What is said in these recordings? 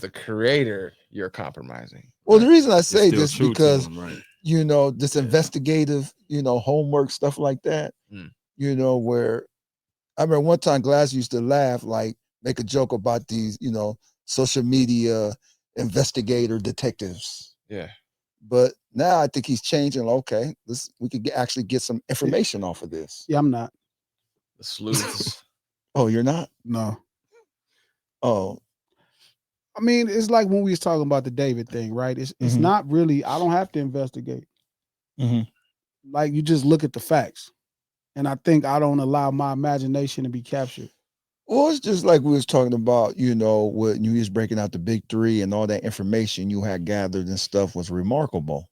the creator, you're compromising. Well, the Right. reason I It's say still this true to because him, right? this Yeah. investigative, homework stuff like that. Mm. Where I remember one time Glass used to laugh, like make a joke about these, social media investigator detectives. Yeah. But now I think he's changing. Okay, we could actually get some information off of this. Yeah, I'm not. The sleuths. Oh, you're not? No. Oh, I mean, it's like when we was talking about the David thing, right? It's Mhm. not really. I don't have to investigate. hmm Like you just look at the facts, and I think I don't allow my imagination to be captured. well, it's just like we was talking about, when you was breaking out the big three and all that information you had gathered and stuff was remarkable.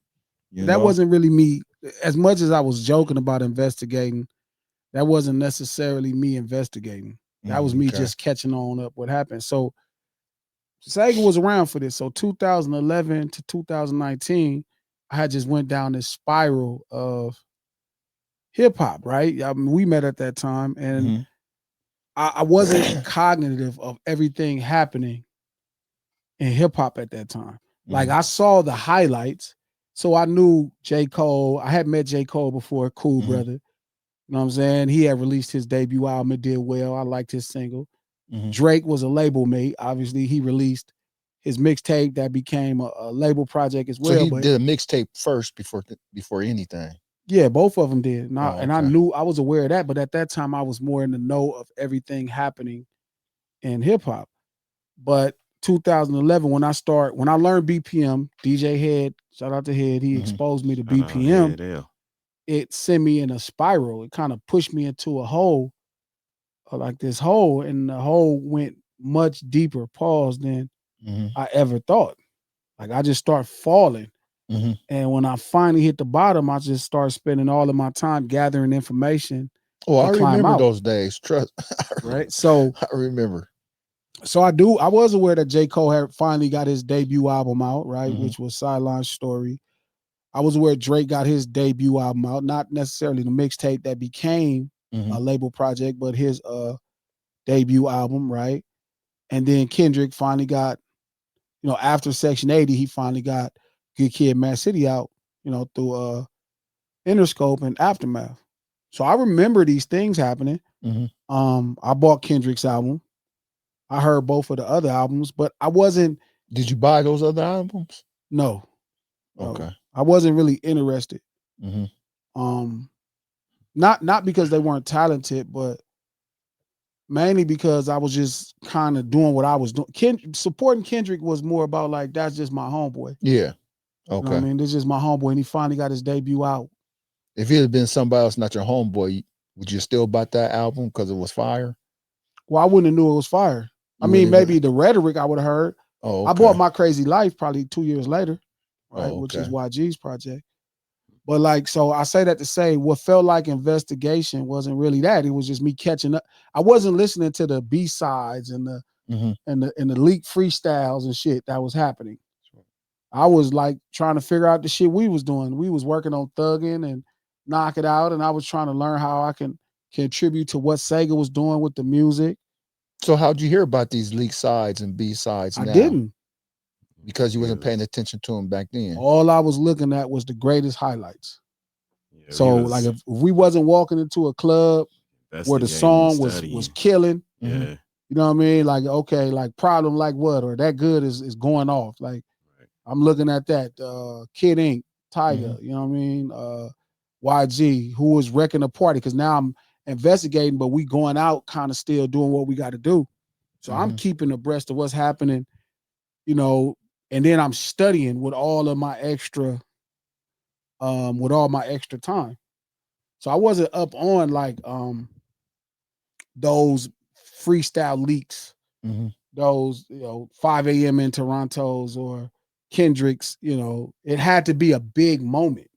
You That know? wasn't really me. As much as I was joking about investigating, that wasn't necessarily me investigating. That was me Okay. just catching on up what happened. So Sega was around for this. So 2011 to 2019, I had just went down this spiral of hip hop, right? I mean, we met at that time, and Mhm. I wasn't cognitive of everything happening in hip hop at that time. Like Mhm. I saw the highlights, so I knew J. Cole. I had met J. Cole before, cool Mhm. brother. You know what I'm saying? He had released his debut album. It did well. I liked his single. Mhm. Drake was a label mate. Obviously, he released his mixtape that became a label project as So well. he But did a mixtape first before anything. yeah, both of them did. And Oh, I okay. knew I was aware of that. But at that time, I was more in the know of everything happening in hip hop. But 2011, when I learned BPM, DJ Head, shout out to Head, he Mhm. exposed me to Shout out BPM. Head L. It sent me in a spiral. It kind of pushed me into a hole, like this hole, and the hole went much deeper, pause, than Mhm. I ever thought. Like I just start falling. Mhm. And when I finally hit the bottom, I just start spending all of my time gathering information Oh, to I climb remember out. those days. Trust. Right. So I remember. I was aware that J. Cole had finally got his debut album out, right, Mhm. which was Sideline Story. I was aware Drake got his debut album out, not necessarily the mixtape that became a Mhm. label project, but his debut album, right? And then Kendrick finally got, after Section 80, he finally got Good Kid, Mad City out, through Interscope and Aftermath. So I remember these things happening. Mhm. I bought Kendrick's album. I heard both of the other albums, but I wasn't. Did you buy those other albums? No, no, Okay. I wasn't really interested. Mhm. Um, not because they weren't talented, but mainly because I was just kind of doing what I was doing. Supporting Kendrick was more about like that's just my homeboy. Yeah. You know what I Okay. mean? This is my homeboy, and he finally got his debut out. If it had been somebody else, not your homeboy, would you still bought that album because it was fire? Well, I wouldn't have knew it was fire. I You mean, wouldn't maybe even. the rhetoric I would have heard. Oh, I bought okay. My Crazy Life probably 2 years later, right? Oh, Which is okay. YG's project. But like, so I say that to say what felt like investigation wasn't really that. It was just me catching up. I wasn't listening to the B sides and the Mhm. and the leak freestyles and shit that was happening. I was like trying to figure out the shit we was doing. We was working on thugging and knock it out, and I was trying to learn how I can contribute to what Sega was doing with the music. So how'd you hear about these leak sides and B sides I now? didn't. Because you He wasn't paying was, attention to them back then. All I was looking at was the greatest highlights. yeah, he So like was if we wasn't walking into a club where the investigating, song was studying. killing, Mhm. Yeah, you know what I mean? Like, okay, like problem like what? Or that good is going off. Like right. I'm looking at that. Kid Ink, Tiger, Mhm. you know what I mean? YG, who was wrecking the party, because now I'm investigating, but we going out kind of still doing what we got to do. So I'm Mhm. keeping abreast of what's happening, you know, and then I'm studying with all my extra time. So I wasn't up on like those freestyle leaks, Mhm. those 5 a.m. in Toronto's or Kendrick's. It had to be a big moment.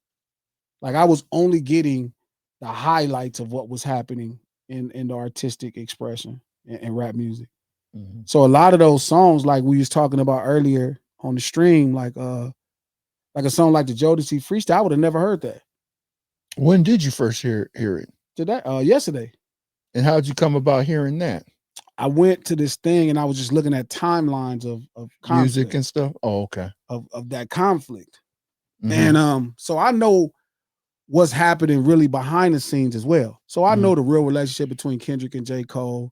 Like I was only getting the highlights of what was happening in the artistic expression in rap music. Mhm. So a lot of those songs, like we was talking about earlier on the stream, like a song like the Jodeci freestyle, I would have never heard that When did you first hear it? today. Yesterday. And how'd you come about hearing that? I went to this thing and I was just looking at timelines of Music conflict, and stuff. Oh, okay. of that conflict. Mhm. And so I know what's happening really behind the scenes as well. So I know the real relationship between Kendrick and J. Cole,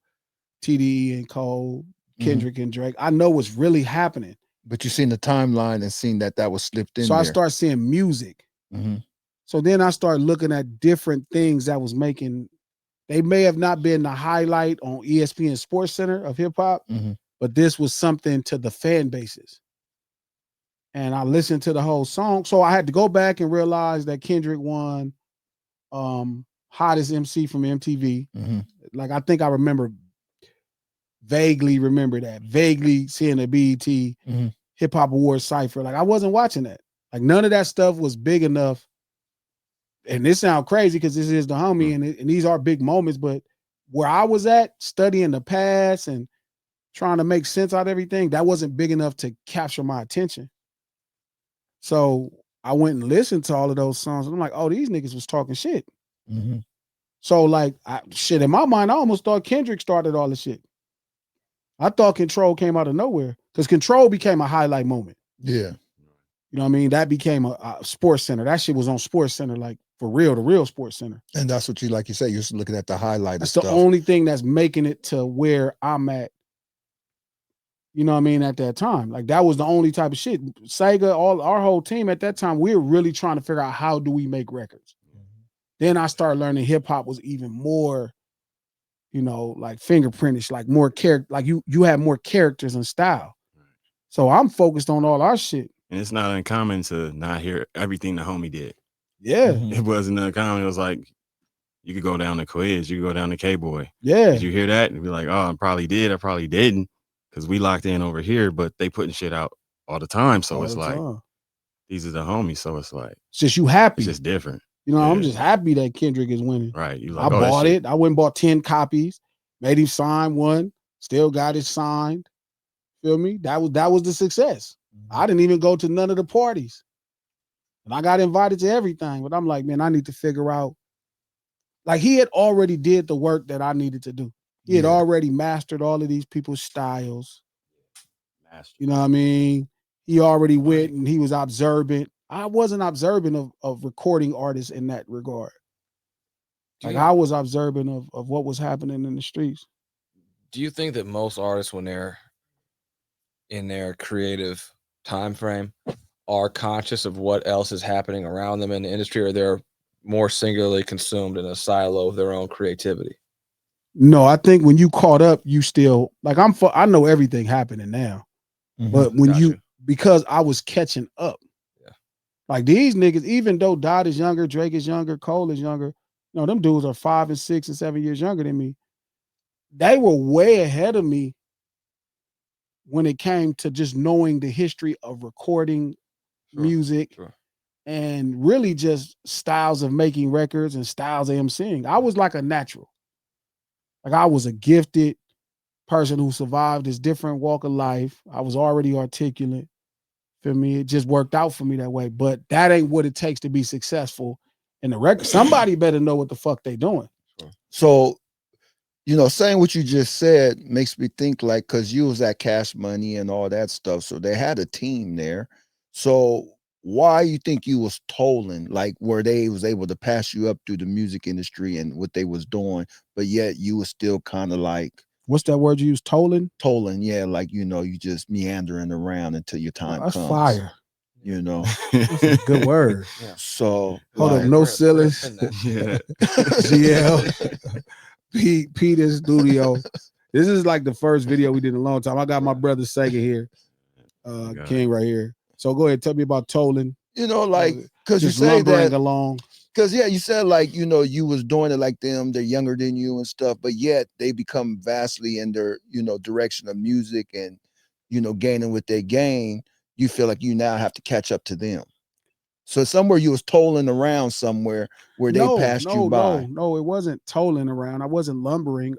TDE and Cole, Kendrick and Drake. I know what's really happening. But you seen the timeline and seen that was slipped in So there. I start seeing music. Mhm. So then I start looking at different things that was making, they may have not been the highlight on ESPN Sports Center of hip hop, Mhm. but this was something to the fan bases. And I listened to the whole song. So I had to go back and realize that Kendrick won hottest MC from MTV. Mhm. Like I think I vaguely remember that, vaguely seeing the BET Mhm. Hip Hop Awards cipher. Like I wasn't watching that. Like none of that stuff was big enough. And this sounds crazy because this is the homie and these are big moments, but where I was at studying the past and trying to make sense out of everything, that wasn't big enough to capture my attention. So I went and listened to all of those songs. And I'm like, oh, these niggas was talking shit. Mhm. So like, shit, in my mind, I almost thought Kendrick started all the shit. I thought Control came out of nowhere because Control became a highlight moment. Yeah. You know what I mean? That became a Sports Center. That shit was on Sports Center, like for real, the real Sports Center. And that's what you, like you say, you're just looking at the highlight That's of the stuff. only thing that's making it to where I'm at. You know what I mean? At that time, like that was the only type of shit. Sega, our whole team at that time, we were really trying to figure out how do we make records. Then I started learning hip hop was even more, you know, like fingerprintish, like more character, like you have more characters and style. So I'm focused on all our shit. And it's not uncommon to not hear everything the homie did. Yeah. It wasn't uncommon. It was like, you could go down to Quiz, you could go down to K-Boy. Yeah. Did you hear that? And be like, oh, I probably did, I probably didn't. Because we locked in over here, but they putting shit out all the time. So All it's the like, time. these are the homies. So it's like, It's just you happy. it's just different. You know, Yeah. I'm just happy that Kendrick is winning. Right. You like, I oh, that bought shit. it. I went and bought 10 copies, made him sign one, still got it signed. Feel me? That was the success. I didn't even go to none of the parties. And I got invited to everything. But I'm like, man, I need to figure out. Like he had already did the work that I needed to do. He had already mastered all of these people's styles. You know what I mean? He already went and he was observant. I wasn't observant of recording artists in that regard. Like I was observant of what was happening in the streets. Do you think that most artists, when they're in their creative time frame, are conscious of what else is happening around them in the industry, or they're more singularly consumed in a silo of their own creativity? No, I think when you caught up, you still like I know everything happening now. But when because I was catching up. Yeah. Like these niggas, even though Dot is younger, Drake is younger, Cole is younger, you know, them dudes are 5 and 6 and 7 years younger than me. They were way ahead of me when it came to just knowing the history of recording music and really just styles of making records and styles of emceeing. I was like a natural. Like I was a gifted person who survived this different walk of life. I was already articulate. Feel me? It just worked out for me that way. But that ain't what it takes to be successful in the record. Somebody better know what the fuck they doing. So, you know, saying what you just said makes me think like, cause you was at Cash Money and all that stuff. So they had a team there. So why you think you was tolling, like where they was able to pass you up through the music industry and what they was doing, but yet you was still kind of like, what's that word you use? Tolling? Tolling, yeah, like, you know, you just meandering around until your time that's comes. Fire. You know, that's a good word. Yeah. So hold like, up, no sillies. Yeah. GL, Pete in studio. This is like the first video we did in a long time. I got my brother Sega here, King right here. So go ahead, tell me about tolling. You know, like, cause you just say lumbering that along. Cause yeah, you said like, you know, you was doing it like them, they're younger than you and stuff, but yet they become vastly in their, you know, direction of music and, you know, gaining what they gain. You feel like you now have to catch up to them. So somewhere you was tolling around somewhere where they passed you by. No, it wasn't tolling around. I wasn't lumbering.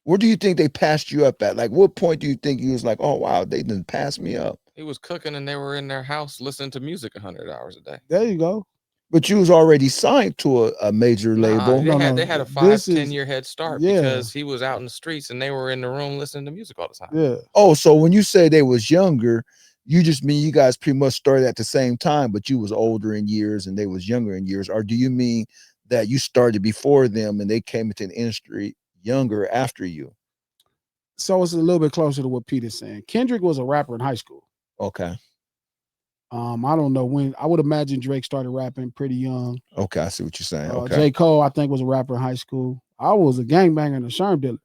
Where do you think they passed you up at? Like, what point do you think you was like, oh wow, they didn't pass me up? He was cooking and they were in their house listening to music 100 hours a day. There you go. But you was already signed to a major Nah, label. they No, had no, they had a this 5-10 is- year head start yeah. because he was out in the streets and they were in the room listening to music all the time. Yeah. Oh, so when you say they was younger, you just mean you guys pretty much started at the same time, but you was older in years and they was younger in years, or do you mean that you started before them and they came into the industry younger after you? So it's a little bit closer to what Peter's saying. Kendrick was a rapper in high school. Okay. I don't know when. I would imagine Drake started rapping pretty young. Okay, I see what you're saying. Okay. J. Cole, I think, was a rapper in high school. I was a gangbanger and a sherm dealer.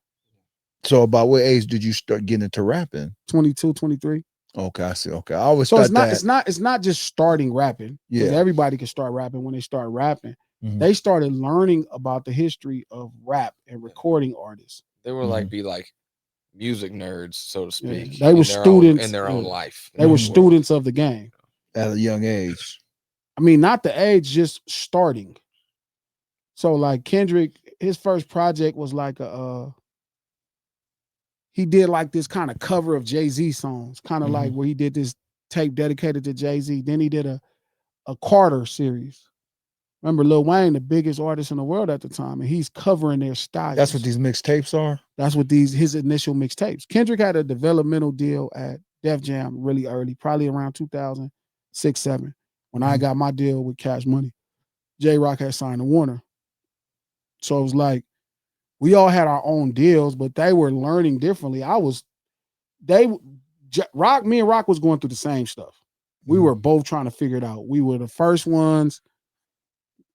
So about what age did you start getting into rapping? 22, 23. Okay, I see. Okay. I always So thought it's not just starting rapping. Because Yeah. everybody can start rapping when they start rapping. Mhm. They started learning about the history of rap and recording artists. They were like music nerds, so to Yeah, speak. they were students in their own yeah. life. They were students of the game. at a young age. I mean, not the age, just starting. So like Kendrick, his first project was like he did like this kind of cover of Jay-Z songs, kind of like where he did this tape dedicated to Jay-Z. Then he did a Carter series. Remember Lil Wayne, the biggest artist in the world at the time, and he's covering their styles. That's what these mixtapes are? That's what his initial mixtapes. Kendrick had a developmental deal at Def Jam really early, probably around 2006, 7. When I got my deal with Cash Money, J-Rock had signed to Warner. So it was like, we all had our own deals, but they were learning differently. Me and Rock was going through the same stuff. We were both trying to figure it out. We were the first ones.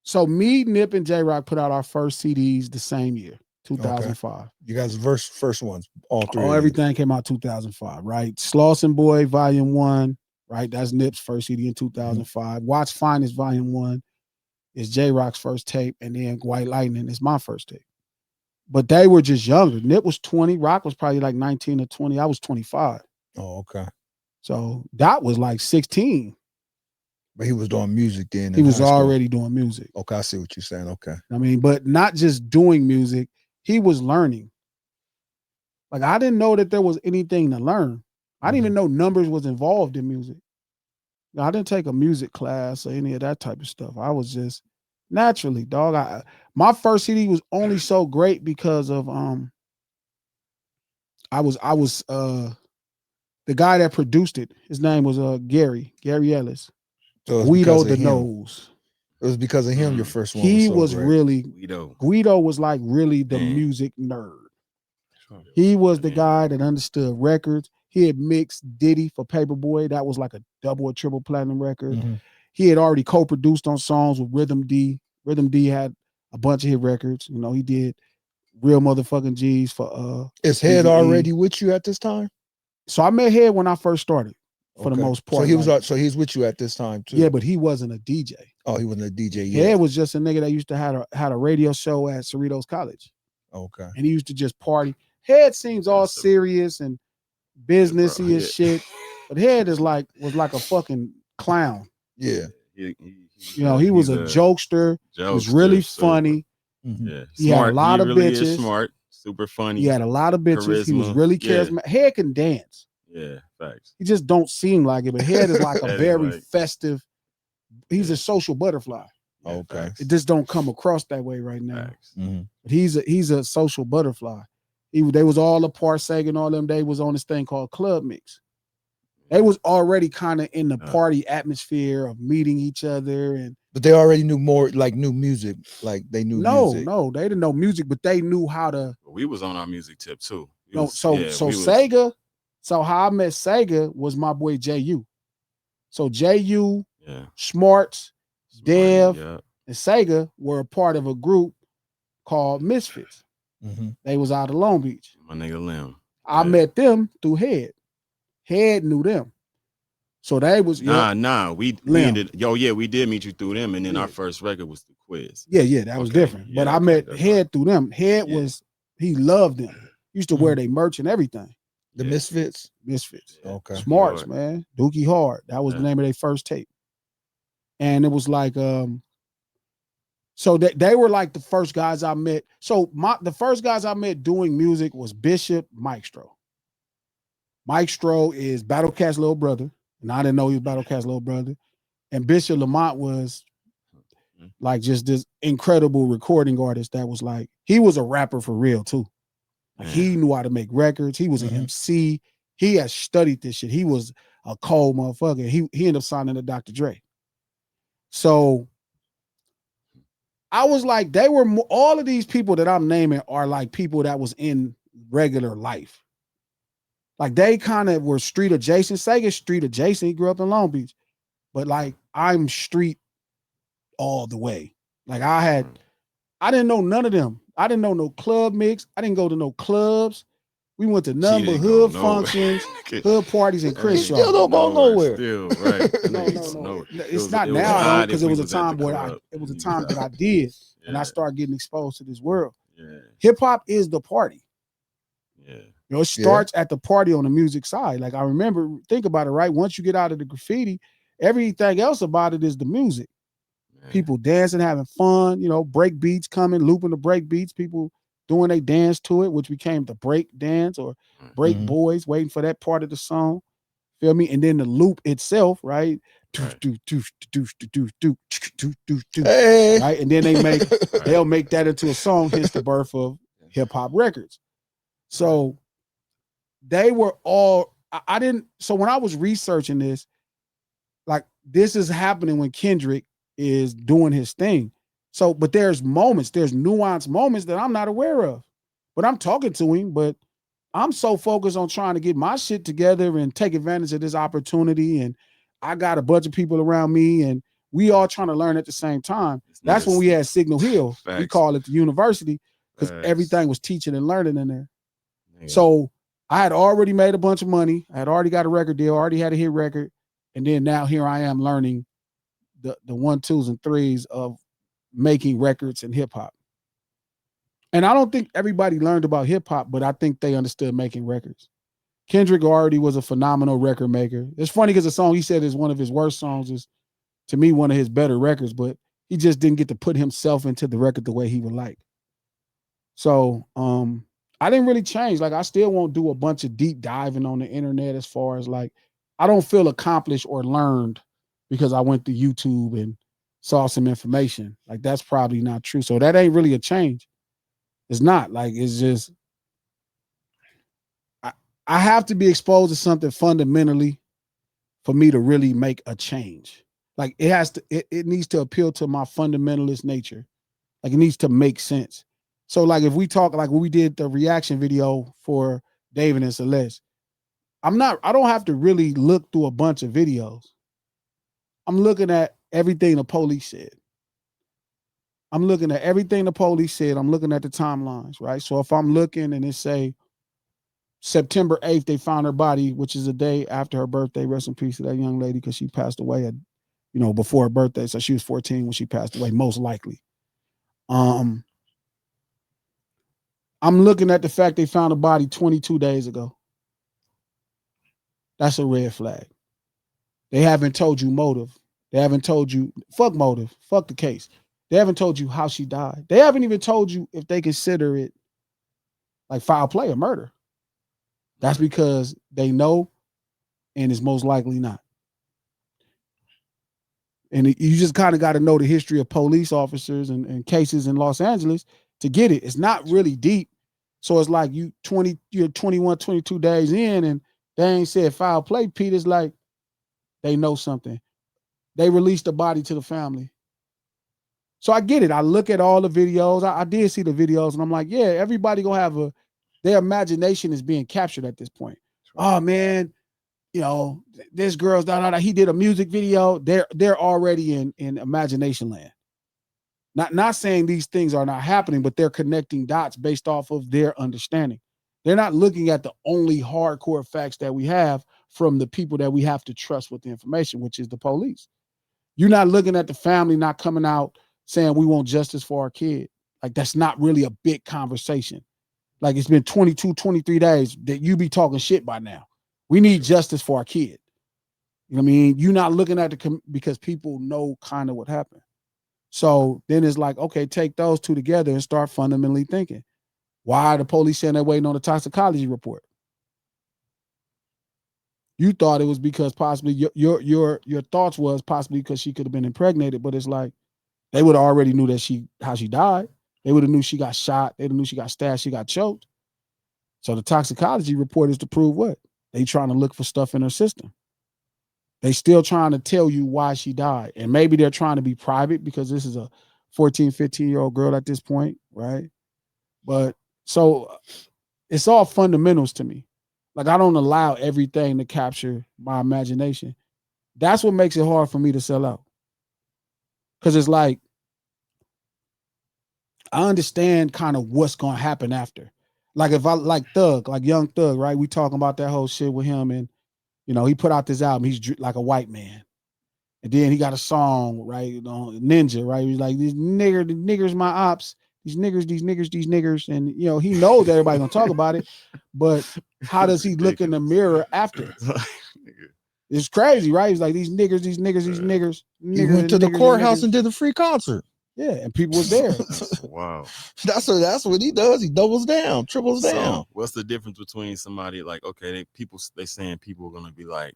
So me, Nip, and J-Rock put out our first CDs the same year, 2005. Okay. You guys first ones, all three. Everything came out 2005, right? Slauson Boy, Volume 1, right? That's Nip's first CD in 2005. Watch Finest, Volume 1 is J-Rock's first tape, and then White Lightning is my first tape. But they were just younger. Nip was 20, Rock was probably like 19 or 20. I was 25. Oh, okay. So that was like 16. But he was doing music then. He was already doing music. Okay, I see what you're saying. Okay. I mean, but not just doing music, he was learning. Like I didn't know that there was anything to learn. I didn't even know numbers was involved in music. I didn't take a music class or any of that type of stuff. I was just naturally, dog. My first CD was only so great because of I was the guy that produced it. His name was Gary Ellis. So Guido the Nose. It was because of him your first one. He was, so was great. really Guido was like really the music nerd. He was the guy that understood records. He had mixed Diddy for Paperboy. That was like a double or triple platinum record. He had already co-produced on songs with Rhythm D. Rhythm D had a bunch of hit records. You know, he did Real Motherfucking G's for Is Head already with you at this time? So I met Head when I first started, for the most part. So he was so he's with you at this time too. Yeah, but he wasn't a DJ. Oh, he wasn't a DJ yet. Head was just a nigga that used to had a radio show at Cerritos College. Okay. And he used to just party. Head seems all serious and businessy as shit, but Head was like a fucking clown. Yeah. He was a jokester. He was really funny. Yeah, he had a lot of really bitches. Is smart, super funny. He had a lot of bitches. Charisma. He was really charismatic. Head can dance. Yeah, facts. He just don't seem like it, but Head is like a very festive. He's a social butterfly. Okay. It just don't come across that way right now. But he's a social butterfly. They was all apart. Sega and all them. They was on this thing called Club Mix. They was already kind of in the party atmosphere of meeting each other, but they already knew more, like new music. Like they knew music. No, they didn't know music, but they knew how to. We was on our music tip too. Sega. So how I met Sega was my boy Ju. So Ju, Smarts, Dev, and Sega were a part of a group called Misfits. They was out of Long Beach. My nigga Lim. I met them through Head. Head knew them. So they was we did meet you through them, and then our first record was the Quiz. Yeah, that was different. But I met Head through them. Head he loved them. He used to wear their merch and everything. The Misfits? Misfits. Okay. Smarts, man. Dookie Hard. That was the name of their first tape. And it was like so they were like the first guys I met. So the first guys I met doing music was Bishop Maestro. Maestro is Battle Cat's little brother. And I didn't know he was Battle Cat's little brother. And Bishop Lamont was like just this incredible recording artist that was like, he was a rapper for real too. Like he knew how to make records. He was an MC. He had studied this shit. He was a cold motherfucker. He ended up signing to Dr. Dre. So I was like, they were all of these people that I'm naming are like people that was in regular life. Like they kind of were street adjacent. Sega's street adjacent. He grew up in Long Beach, but like I'm street all the way. Like I didn't know none of them. I didn't know no club mix. I didn't go to no clubs. We went to none but hood functions, hood parties, and Crenshaw. Still don't go nowhere. Still, right. No. It's not now though, because it was a time where it was a time that I did, and I started getting exposed to this world. Yeah. Hip hop is the party. Yeah. You know, it starts at the party on the music side. Like I remember, think about it, right? Once you get out of the graffiti, everything else about it is the music. Man. People dancing, having fun, you know, break beats coming, looping the break beats, people doing a dance to it, which became the break dance or break boys, waiting for that part of the song. Feel me? And then the loop itself, right? Right. Right. And then they'll make that into a song, hence the birth of hip hop records. So they were all, I didn't, so when I was researching this, like this is happening when Kendrick is doing his thing. So, but there's nuanced moments that I'm not aware of. But I'm talking to him, but I'm so focused on trying to get my shit together and take advantage of this opportunity. And I got a bunch of people around me and we all trying to learn at the same time. That's when we had Signal Hill. Facts. We call it the university because everything was teaching and learning in there. Yeah. So I had already made a bunch of money. I had already got a record deal, already had a hit record. And then now here I am learning the 1, 2s, and 3s of making records in hip hop. And I don't think everybody learned about hip hop, but I think they understood making records. Kendrick already was a phenomenal record maker. It's funny because the song he said is one of his worst songs is, to me, one of his better records, but he just didn't get to put himself into the record the way he would like. So I didn't really change. Like I still won't do a bunch of deep diving on the internet as far as like, I don't feel accomplished or learned because I went to YouTube and saw some information. Like that's probably not true. So that ain't really a change. It's not. Like it's just I have to be exposed to something fundamentally for me to really make a change. Like it needs to appeal to my fundamentalist nature. Like it needs to make sense. So like if we talk like when we did the reaction video for David and Celeste, I don't have to really look through a bunch of videos. I'm looking at everything the police said. I'm looking at everything the police said. I'm looking at the timelines, right? So if I'm looking and it say September 8th, they found her body, which is a day after her birthday. Rest in peace to that young lady because she passed away at, before her birthday. So she was 14 when she passed away, most likely. I'm looking at the fact they found a body 22 days ago. That's a red flag. They haven't told you motive. They haven't told you, fuck motive, fuck the case. They haven't told you how she died. They haven't even told you if they consider it like foul play or murder. That's because they know and it's most likely not. And you just kind of got to know the history of police officers and cases in Los Angeles to get it. It's not really deep. So it's like you're 21, 22 days in and they ain't said foul play, Pete. It's like they know something. They released the body to the family. So I get it. I look at all the videos. I did see the videos and I'm like, yeah, everybody gonna have their imagination is being captured at this point. Right. Oh man, this girl's he did a music video. They're already in imagination land. Not saying these things are not happening, but they're connecting dots based off of their understanding. They're not looking at the only hardcore facts that we have from the people that we have to trust with the information, which is the police. You're not looking at the family not coming out saying we want justice for our kid. Like that's not really a big conversation. Like it's been 22, 23 days that you be talking shit by now. We need justice for our kid. You know what I mean? You're not looking at because people know kind of what happened. So then it's like, okay, take those two together and start fundamentally thinking. Why are the police saying they're waiting on the toxicology report? You thought it was because possibly your thoughts was possibly because she could have been impregnated, but it's like they would have already knew that how she died. They would have knew she got shot. They would have knew she got stabbed. She got choked. So the toxicology report is to prove what? They trying to look for stuff in her system. They still trying to tell you why she died. And maybe they're trying to be private because this is a 14, 15-year-old girl at this point, right? But so it's all fundamentals to me. Like I don't allow everything to capture my imagination. That's what makes it hard for me to sell out. Because it's like, I understand kind of what's going to happen after. Like if I like Thug, like Young Thug, right? We talking about that whole shit with him, and you know he put out this album. He's like a white man, and then he got a song, right? You know, Ninja, right? He's like the niggers, my ops. These niggers, and you know he knows that everybody gonna talk about it, but how does he look in the mirror after? It's crazy, right? He's like these niggers. He went to the courthouse and did a free concert. Yeah, and people was there. Wow. That's what he does. He doubles down, triples down. So what's the difference between somebody like, okay, they saying people are gonna be like,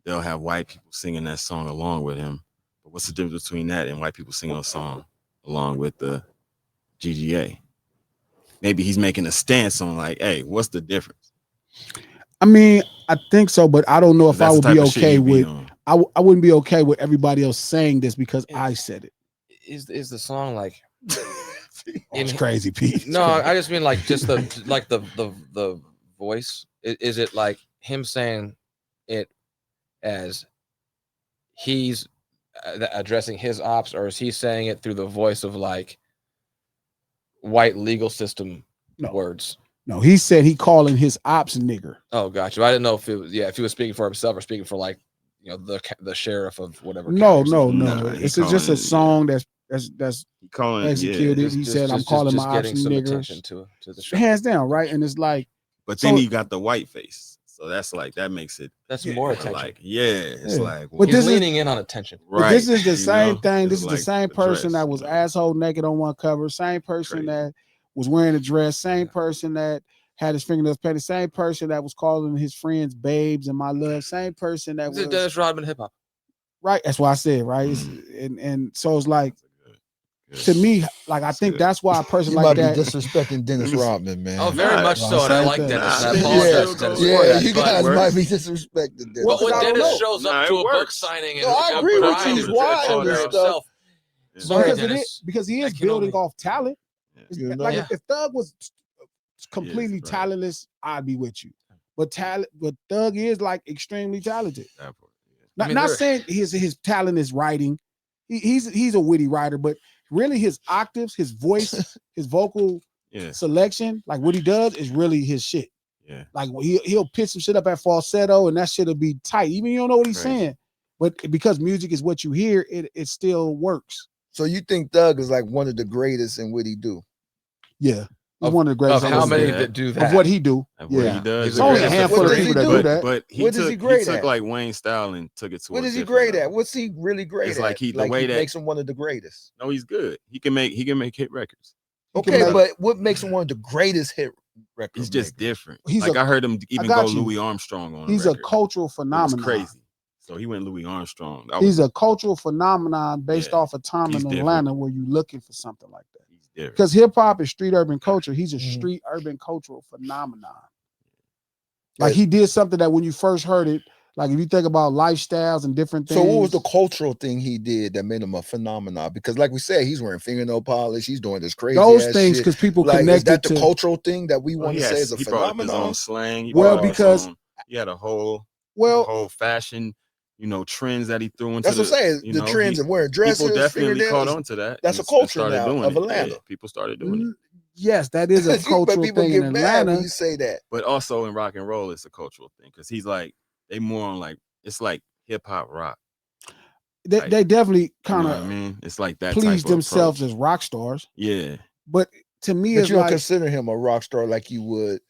they'll have white people singing that song along with him. But what's the difference between that and white people singing a song along with the GGA? Maybe he's making a stance on like, hey, what's the difference? I mean, I think so, but I don't know if I would be okay with. I wouldn't be okay with everybody else saying this because I said it. Is the song like? It's crazy, Pete. No, I just mean like just the voice. Is it like him saying it as he's addressing his ops, or is he saying it through the voice of like white legal system words? No, he said he calling his ops nigger. Oh, gotcha. I didn't know if it was if he was speaking for himself or speaking for like the sheriff of whatever. No. It's just a song that's calling executed. He said, "I'm calling my ops niggers." To the show. Hands down, right? And it's like, but then you got the white face, so that's like that makes it more attention. Like it's like, well, he's leaning in on attention. Right. This is the same thing. This is the same person that was asshole naked on one cover. Same person that was wearing a dress. Same person that had his fingernails painted. Same person that was calling his friends babes and my love. Same person that was Dennis Rodman hip hop. Right. That's why I said right. And so it's like. To me, like I think that's why a person like that disrespecting Dennis Rodman, man. Oh, very much so, and I like Dennis. You guys might be disrespecting Dennis. Well, when Dennis shows up to a book signing, and I agree with you. He's wild and stuff. Because he is building off talent. Like if Thug was completely talentless, I'd be with you. But Thug is like extremely talented. Not saying his talent is writing. He's a witty writer, but really his octaves, his voice, his vocal selection, like what he does is really his shit. Yeah. Like he'll pitch some shit up at falsetto and that shit'll be tight. Even you don't know what he's saying. But because music is what you hear, it still works. So you think Thug is like one of the greatest in what he do? Yeah. One of the greatest. Of how many that do that? Of what he do. Of what he does. It's only a handful of people that do that. But he took like Wayne's style and took it to what is he great at? What's he really great at? Like the way that makes him one of the greatest. No, he's good. He can make hit records. Okay, but what makes him one of the greatest hit records? He's just different. I heard him even go Louis Armstrong on. He's a cultural phenomenon. Crazy. So he went Louis Armstrong. He's a cultural phenomenon based off a time in Atlanta where you're looking for something like that. Because hip hop is street urban culture. He's a street urban cultural phenomenon. Like he did something that when you first heard it, like if you think about lifestyles and different things. So what was the cultural thing he did that made him a phenomenon? Because like we said, he's wearing fingernail polish. He's doing this crazy those things because people like, connected is that to the cultural thing that we want to say is a phenomenon? He brought his own slang. Because he had a whole fashion. Trends that he threw into. That's what I'm saying. The trends of wearing dresses. People definitely caught on to that. That's a culture now of Atlanta. Yeah, people started doing it. Yes, that is a cultural thing in Atlanta. When you say that, but also in rock and roll, it's a cultural thing because he's like they more on like it's like hip hop rock. They definitely kind of. I mean, it's like that. Please themselves as rock stars. Yeah, but to me, but it's you don't like, consider him a rock star like you would.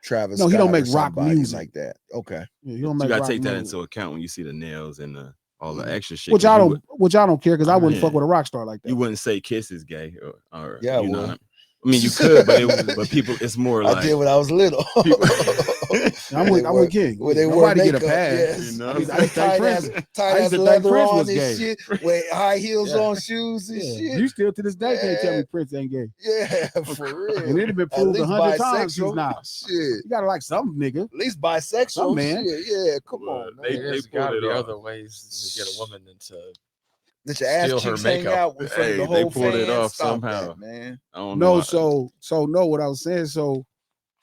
Travis no, he Scott don't make rock music like that. Okay, yeah, you gotta take that into account when you see the nails and all the extra shit. Which I don't care because I wouldn't fuck with a rock star like that. You wouldn't say Kiss is gay, or yeah, I mean, you could, but people, it's more like I did when I was little. I'm with King. When they wear Nobody get a makeup, pass. yes. You know? I used to think tight Prince- ass, I tight used ass to think leather Prince on was and gay. shit. With high heels Yeah. on shoes and Yeah. shit. You still to this day can't tell me Yeah. Prince ain't gay. Yeah, for real. And it'd been At proved least 100 times he's bisexual. not. Shit. You gotta like some nigga. At least bisexual. Some man. Shit. Yeah, come Well, on, man. they There's pulled got to it be off. other ways to get a woman than to Let your ass steal her cheeks hang makeup. out in front of the Hey, they whole pulled it fan. off Stop somehow. that, man. I don't know. No, what I was saying, so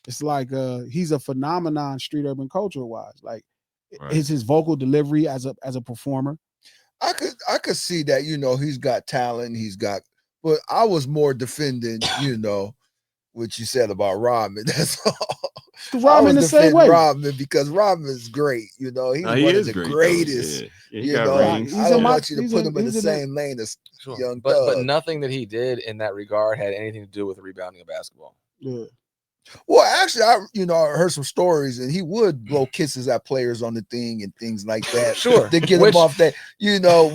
it's like he's a phenomenon street urban culture wise. Like Right. his vocal delivery as a performer. I could see that, he's got talent, but I was more defending, what you said about Rodman. That's all. Rodman the same way. Rodman because Rodman's great, he's No, one he of is the great, though. greatest. Yeah, he got rings. I don't He's want you to he's put in- him in the he's in that- same lane as Sure. Young But Thug. nothing that he did in that regard had anything to do with rebounding a basketball. Yeah. Well, actually, I heard some stories, and he would blow kisses at players on the thing and things like that. Sure. To get them off that,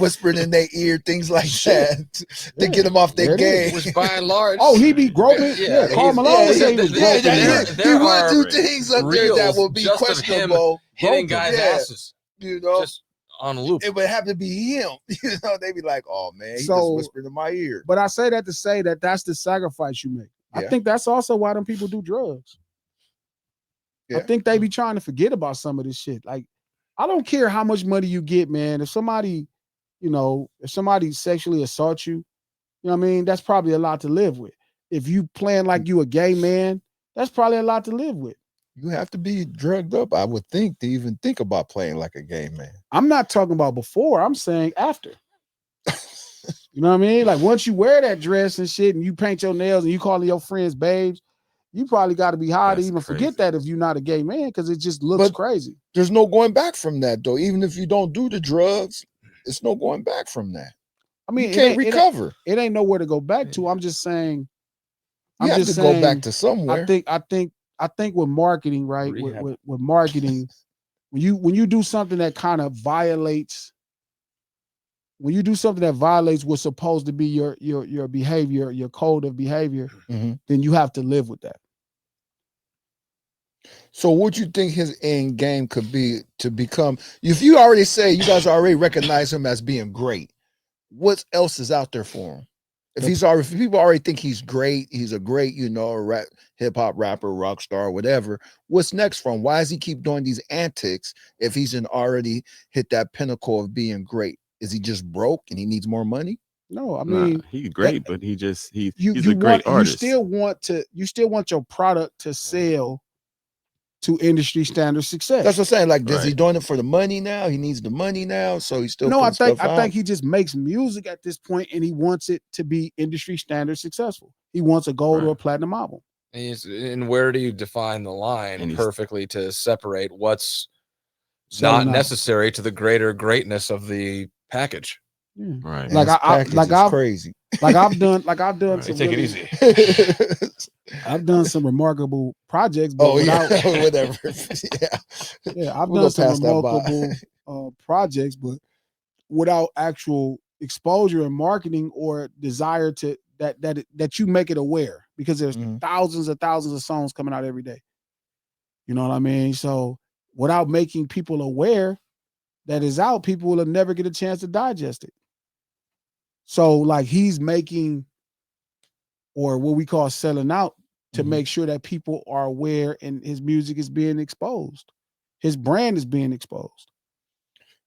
whispering in their ear, things like that, to get them off their There it game. Which by and large, Oh, he be groping. Yeah, Yeah, Karl he's- Malone would say he was yeah, groping. there- him. he there would are do things up there that reels would be just of him questionable. hitting Groping. guys' Yeah. asses just on a loop. It would have to be him. They'd be like, "Oh man, he just So- whispered in my ear." But I say that to say that that's the sacrifice you make. I Yeah. think that's also why them people do drugs. I Yeah. think they be trying to forget about some of this shit. Like, I don't care how much money you get, man. If somebody sexually assaults you, you know what I mean? That's probably a lot to live with. If you playing like you a gay man, that's probably a lot to live with. You have to be drugged up, I would think, to even think about playing like a gay man. I'm not talking about before, I'm saying after. You know what I mean? Like once you wear that dress and shit and you paint your nails and you calling your friends babes, you probably got to be high to That's even crazy. forget that if you're not a gay man because it just looks But- crazy. There's no going back from that, though. Even if you don't do the drugs, it's no going back from that. I mean, You can't recover. It ain't nowhere to go back to. I'm just saying. You have to go back to somewhere. I think with marketing, right? Rehab. With marketing, when you do something that kind of violates, what's supposed to be your behavior, your code of behavior, Mhm. then you have to live with that. So what you think his end game could be to become, if you already say you guys already recognize him as being great, what else is out there for him? If people already think he's great, he's a great, hip hop rapper, rock star, whatever. What's next for him? Why does he keep doing these antics if he's already hit that pinnacle of being great? Is he just broke and he needs more money? No, I mean, he's great, but he's you a great artist. You still want your product to sell to industry standard success. That's what I'm saying. Like, is he Right. doing it for the money now? He needs the money now, so he's still. No, I putting think stuff out? he just makes music at this point, and he wants it to be industry standard successful. He wants a gold or a Right. platinum album. And where do you define the line And he's- perfectly to separate what's Selling not out. necessary to the greater greatness of the package? Yeah. Right. And Like his I- package like is I've- crazy. Like I've done Right. some Take it really- easy. I've done some remarkable projects, but Oh without, yeah, whatever. yeah, I've We'll done go some past that by. remarkable projects, but without actual exposure and marketing or desire to that you make it aware, because there's Mhm. thousands of songs coming out every day. You know what I mean? So without making people aware that is out, people will never get a chance to digest it. So like he's making, or what we call selling out, to Mhm. make sure that people are aware and his music is being exposed. His brand is being exposed.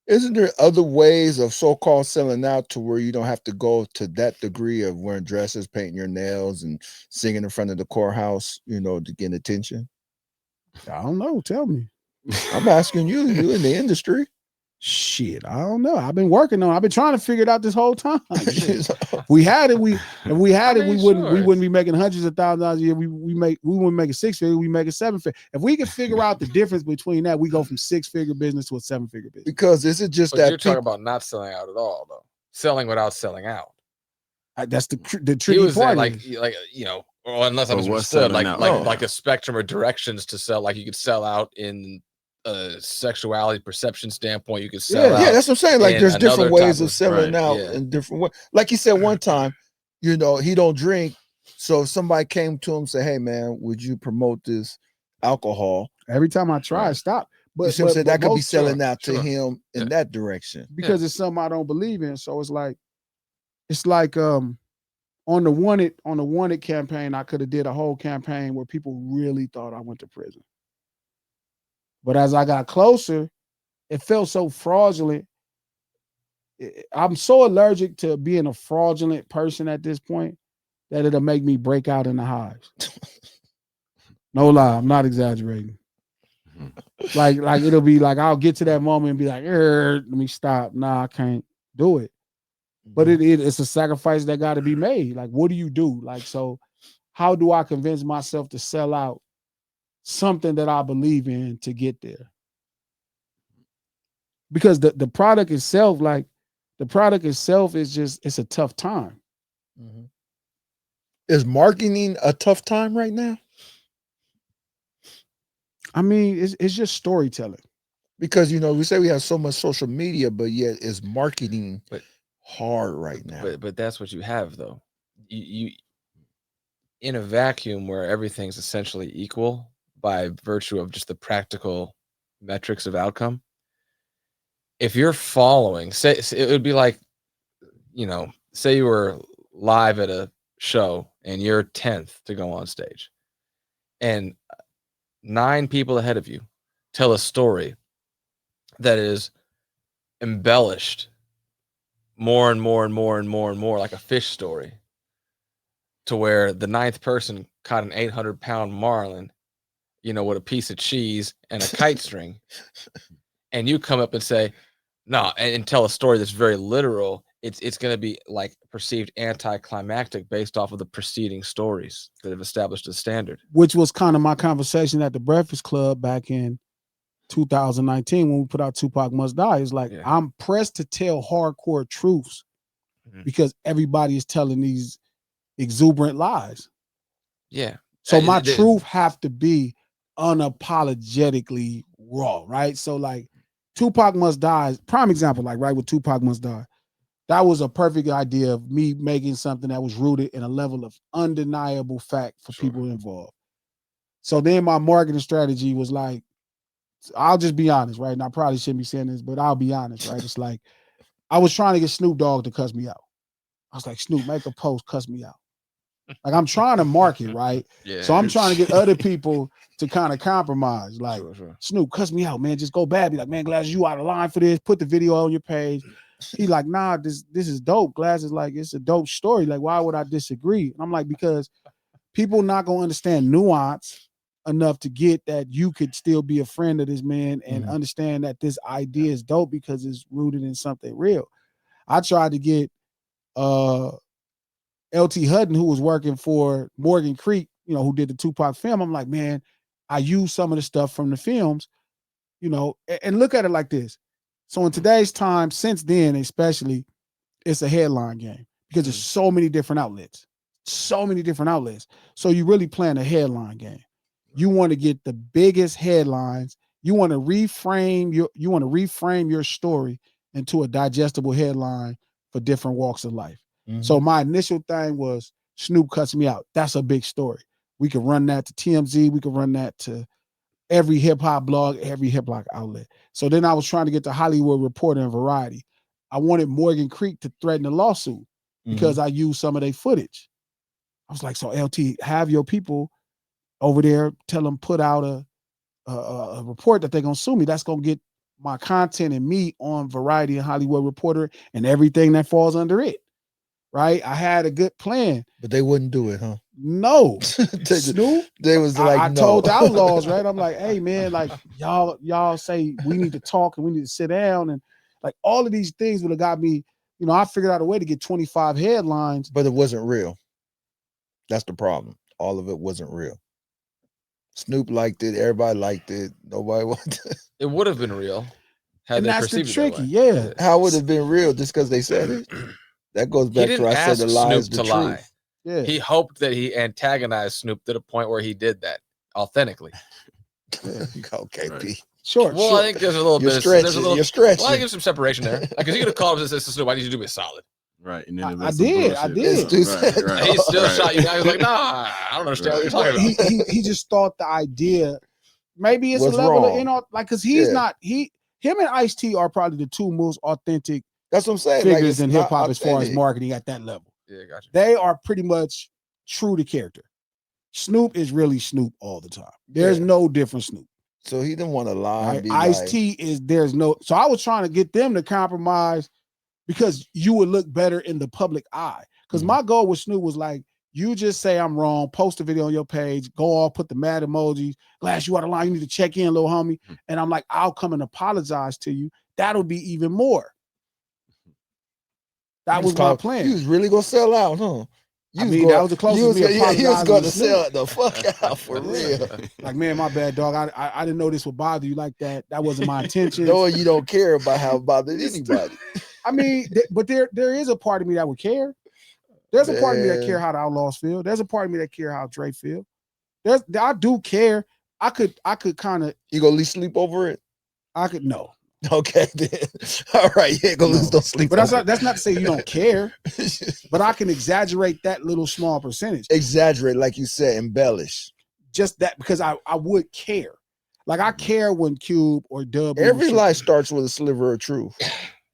Isn't there other ways of so-called selling out to where you don't have to go to that degree of wearing dresses, painting your nails, and singing in front of the courthouse, to get attention? I don't know. Tell me. I'm asking you, you in the industry. Shit, I don't know. I've been working on it. I've been trying to figure it out this whole time. Shit. If we had it, we wouldn't be making hundreds of thousands of dollars a year. We wouldn't make a 6-figure, we make a 7-figure. If we could figure out the difference between that, we go from 6-figure business to a 7-figure business. Because is it just But that you're talking people, about not selling out at all, though. Selling without selling out. That's the He tricky was part. like or unless I But what's misunderstood, selling out? like a spectrum of directions to sell. Like you could sell out in a sexuality perception standpoint. You could sell out. yeah, that's what I'm saying. Like in there's different another ways type of selling right, out yeah. in different ways. Like he said one time, he don't drink. So if somebody came to him and said, "Hey man, would you promote this alcohol. Every time I try, Right. it stop. You But, see what I'm saying? That could be most- selling out to sure. him in Yeah. that direction. because it's something I don't believe in. So it's like on the wanted campaign, I could have did a whole campaign where people really thought I went to prison. But as I got closer, it felt so fraudulent. I'm so allergic to being a fraudulent person at this point that it'll make me break out in the hives. No lie, I'm not exaggerating. Like it'll be like I'll get to that moment and be like, let me stop. Nah, I can't do it. But it's a sacrifice that got to be made. Like, what do you do? Like, so how do I convince myself to sell out something that I believe in to get there? Because the product itself, is just, it's a tough time. Is marketing a tough time right now? I mean, it's just storytelling. Because we say we have so much social media, but yet is marketing hard right now. But that's what you have though. You in a vacuum where everything's essentially equal by virtue of just the practical metrics of outcome. If you're following, say it would be like, say you were live at a show and you're 10th to go on stage, and 9 people ahead of you tell a story that is embellished more and more and more and more and more, like a fish story, to where the 9th person caught an 800-pound marlin, with a piece of cheese and a kite string, and you come up and say, no, and tell a story that's very literal, it's going to be like perceived anticlimactic based off of the preceding stories that have established a standard. Which was kind of my conversation at the Breakfast Club back in 2019 when we put out Tupac Must Die. It's like, I'm pressed to tell hardcore truths because everybody is telling these exuberant lies. Yeah. So my truth have to be unapologetically raw, right? So like Tupac Must Die, prime example, like right with Tupac Must Die. That was a perfect idea of me making something that was rooted in a level of undeniable fact for people involved. So then my marketing strategy was like, I'll just be honest, right? And I probably shouldn't be saying this, but I'll be honest, right? It's like, I was trying to get Snoop Dogg to cuss me out. I was like, Snoop, make a post, cuss me out. Like, I'm trying to market, right? Yeah. So I'm trying to get other people to kind of compromise. Like, Sure. Snoop, cuss me out, man. Just go bad. Be like, man, Glass, you out of line for this. Put the video on your page. He's like, nah, this is dope. Glass is like, it's a dope story. Like, why would I disagree? And I'm like, because people not gonna understand nuance enough to get that you could still be a friend of this man and understand that this idea is dope because it's rooted in something real. I tried to get LT Hutton, who was working for Morgan Creek, who did the Tupac film. I'm like, man, I use some of the stuff from the films, and look at it like this. So in today's time, since then, especially, it's a headline game because there's so many different outlets. So you really playing a headline game. You want to get the biggest headlines. You want to reframe your story into a digestible headline for different walks of life. So my initial thing was Snoop cuts me out. That's a big story. We could run that to TMZ. We could run that to every hip hop blog, every hip hop outlet. So then I was trying to get the Hollywood Reporter and Variety. I wanted Morgan Creek to threaten a lawsuit because I used some of their footage. I was like, so LT, have your people over there, tell them put out a report that they're gonna sue me. That's gonna get my content and me on Variety and Hollywood Reporter and everything that falls under it. Right? I had a good plan. But they wouldn't do it, huh? No. Snoop? They was like, I no. told the Outlaws, right? I'm like, hey man, like y'all say we need to talk and we need to sit down, and like all of these things would have got me, I figured out a way to get 25 headlines. But it wasn't real. That's the problem. All of it wasn't real. Snoop liked it. Everybody liked it. Nobody wanted it. It would have been real had And they that's the perceived tricky, it that way. yeah. How would it have been real just because they said it? That goes back to I said the lie is the truth. Lie. Yeah. He hoped that he antagonized Snoop to the point where he did that authentically. Yeah. Okay, Right. P. Sure. Well, I think there's a little You're bit. stretching. There's a little. You're stretching. Well, I think there's some separation there. Because he could have called him and said, "Snoop, I need you to do it solid." Right. And then I did. He still shot you down. He was like, "Nah, I don't understand what you're talking about." He just thought the idea maybe it's What's a level wrong? of like because he's Yeah. not him and Ice-T are probably the two most authentic That's what I'm saying. figures it's in not hip hop as far as authentic. marketing at that level. Yeah, gotcha. They are pretty much true to character. Snoop is really Snoop all the time. There's Yeah. no different Snoop. So he didn't want to lie and Right? be like, Ice-T is there's no. So I was trying to get them to compromise because you would look better in the public eye. Because Mhm. my goal with Snoop was like, you just say I'm wrong, post a video on your page, go off, put the mad emojis, Glass, you out of line, you need to check in, little homie. And I'm like, I'll come and apologize to you. That'll be even more. That was my plan. You was really gonna sell out, huh? I mean, that was the closest me he was apologizing going to to sell Snoop. the fuck out for real. Like, man, my bad, dog. I didn't know this would bother you like that. That wasn't my intention. Knowing you don't care about how it bothered anybody. I mean, but there is a part of me that would care. There's a part of me that care how the Outlaws feel. There's a part of me that care how Dre feel. I do care. I could kind of. You gonna lose sleep over it? I could no. Okay, then. All right, you ain't gonna lose no sleep. But that's not to say you don't care. But I can exaggerate that little small percentage. Exaggerate, like you said, embellish. Just that because I would care. Like I care when Cube or Dub. Every lie starts with a sliver of truth.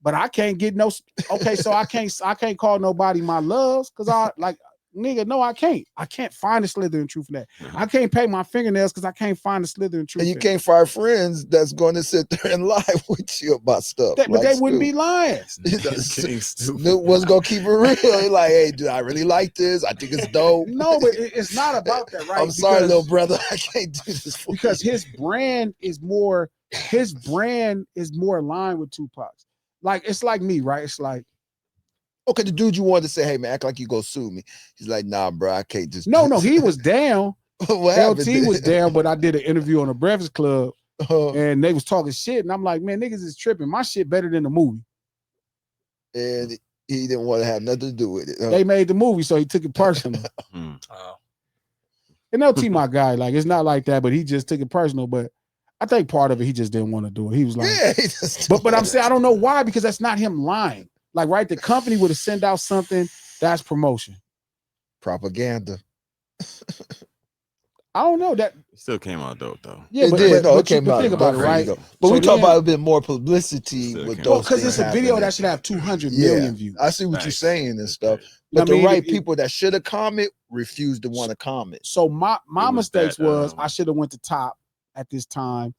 But I can't get no. Okay, so I can't call nobody my loves because I like. Nigga, no, I can't. I can't find a slither in truth in that. I can't paint my fingernails because I can't find a slither in truth. And you can't find friends that's going to sit there and lie with you about stuff. But they wouldn't be lying. Snoop was going to keep it real. Like, hey, dude, I really like this. I think it's dope. No, but it's not about that, right? I'm sorry, little brother. I can't do this for because you. his brand is more aligned with Tupac's. Like, it's like me, right? It's like, okay, the dude you wanted to say, hey, man, act like you go sue me. He's like, nah, bro, I can't just. No, he was down. What LT was down, but I did an interview on the Breakfast Club and they was talking shit. And I'm like, man, niggas is tripping. My shit better than the movie. And he didn't want to have nothing to do with it. They made the movie, so he took it personal. And LT, my guy, like, it's not like that, but he just took it personal. But I think part of it, he just didn't want to do it. He was like, yeah, but I'm saying, I don't know why, because that's not him lying. Like, right, the company would have sent out something, that's promotion. Propaganda. I don't know that. It still came out dope though. Yeah, it did. No, it came out. Think about it, right? But So we talk then- about a bit more publicity with those because things it's a video happening. that should have 200 million views. I see what you're Nice. saying and stuff. Okay. But I the mean, right people that should have comment refused to want to comment. So my was mistakes that, was I should have went to Top at this time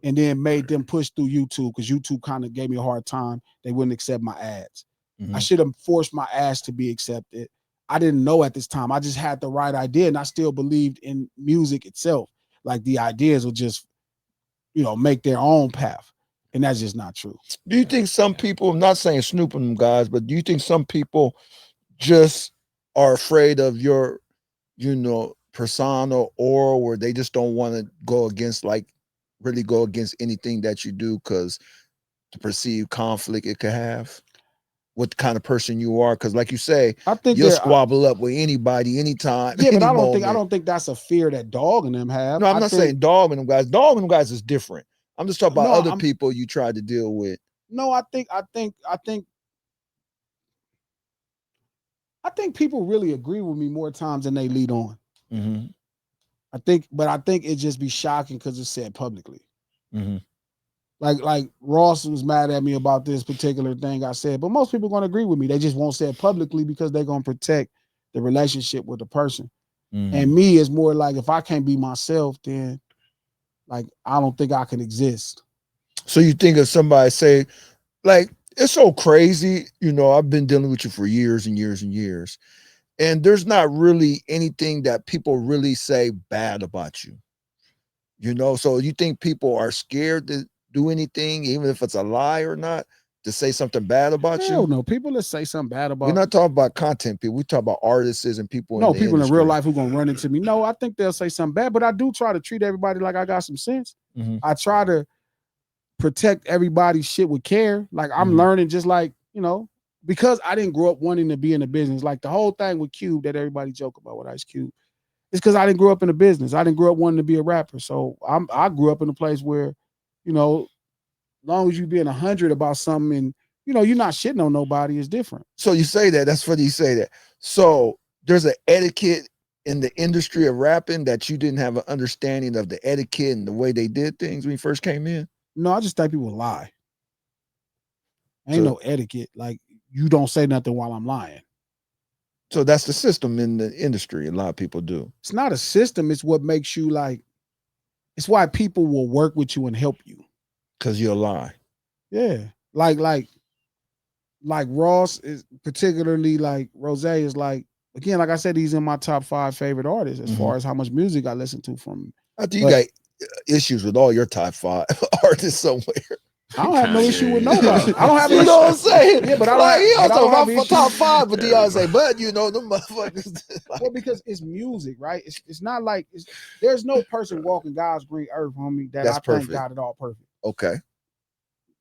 and then made them push through YouTube because YouTube kind of gave me a hard time. They wouldn't accept my ads. Mhm. I should have forced my ads to be accepted. I didn't know at this time. I just had the right idea and I still believed in music itself. Like the ideas will just, make their own path. And that's just not true. Do you think some people, I'm not saying Snoop and them guys, but do you think some people just are afraid of your, persona, or where they just don't want to really go against anything that you do because the perceived conflict it could have? What kind of person you are? Because like you say, I think you'll squabble up with anybody anytime. Yeah, but I moment. don't think that's a fear that Dog and them have. No, I'm not saying Dog and them guys. Dog and them guys is different. I'm just talking about other people you try to deal with. No, I think people really agree with me more times than they lead on. Mm-hmm. I think it just be shocking because it's said publicly. Mm-hmm. Like Ross was mad at me about this particular thing I said, but most people are going to agree with me. They just won't say it publicly because they're going to protect the relationship with the person. Mm-hmm. And me is more like, if I can't be myself, then like, I don't think I can exist. So you think of somebody say, like, it's so crazy, I've been dealing with you for years and years and years. And there's not really anything that people really say bad about you. So you think people are scared to do anything, even if it's a lie or not, to say something bad about you? No, people that say something bad about We're not talking about content people. We talk about artists and people. No, in the people industry. in real life who gonna run into me. No, I think they'll say something bad, but I do try to treat everybody like I got some sense. Mm-hmm. I try to protect everybody's shit with care. Like I'm learning, just like because I didn't grow up wanting to be in the business. Like the whole thing with Cube that everybody joke about with Ice Cube. It's because I didn't grow up in the business. I didn't grow up wanting to be a rapper. So I grew up in a place where, long as you being 100 about something and you're not shitting on nobody is different. So you say that. That's funny you say that. So there's an etiquette in the industry of rapping that you didn't have an understanding of the etiquette and the way they did things when you first came in? No, I just think people lie. Ain't So- no etiquette. Like you don't say nothing while I'm lying. So that's the system in the industry. A lot of people do. It's not a system. It's what makes you like. It's why people will work with you and help you. Because you'll lie. Yeah, like Ross is particularly like Rose is like again, like I said, he's in my top 5 favorite artists as far as how much music I listen to from. I think you got issues with all your top 5 artists somewhere. I don't have no Kanye. issue with nobody. I don't have an You issue. know what I'm saying? Yeah, but I don't like, have, he but I also don't have my issues. top 5, but Yeah, say, but you know, the motherfuckers. Like, Well, because it's music, right? It's not like there's no person walking God's green earth, homie, that That's I perfect. think got it all perfect. okay.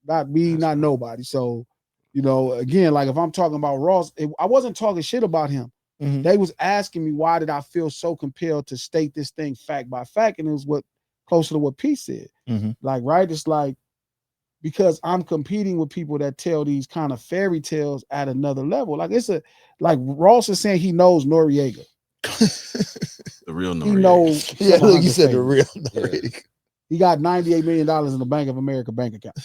Not me, That's not right. nobody. So, you know, again, like if I'm talking about Ross, I wasn't talking shit about him. Mhm. They was asking me why did I feel so compelled to state this thing fact by fact, and it was what closer to what P said. Mhm. Like, right? It's like because I'm competing with people that tell these kind of fairy tales at another level. Like like Ross is saying he knows Noriega. The real He Noriega. knows. Yeah, some look, you 100 said the favorites. real. Yeah. He got $98 million in the Bank of America bank account.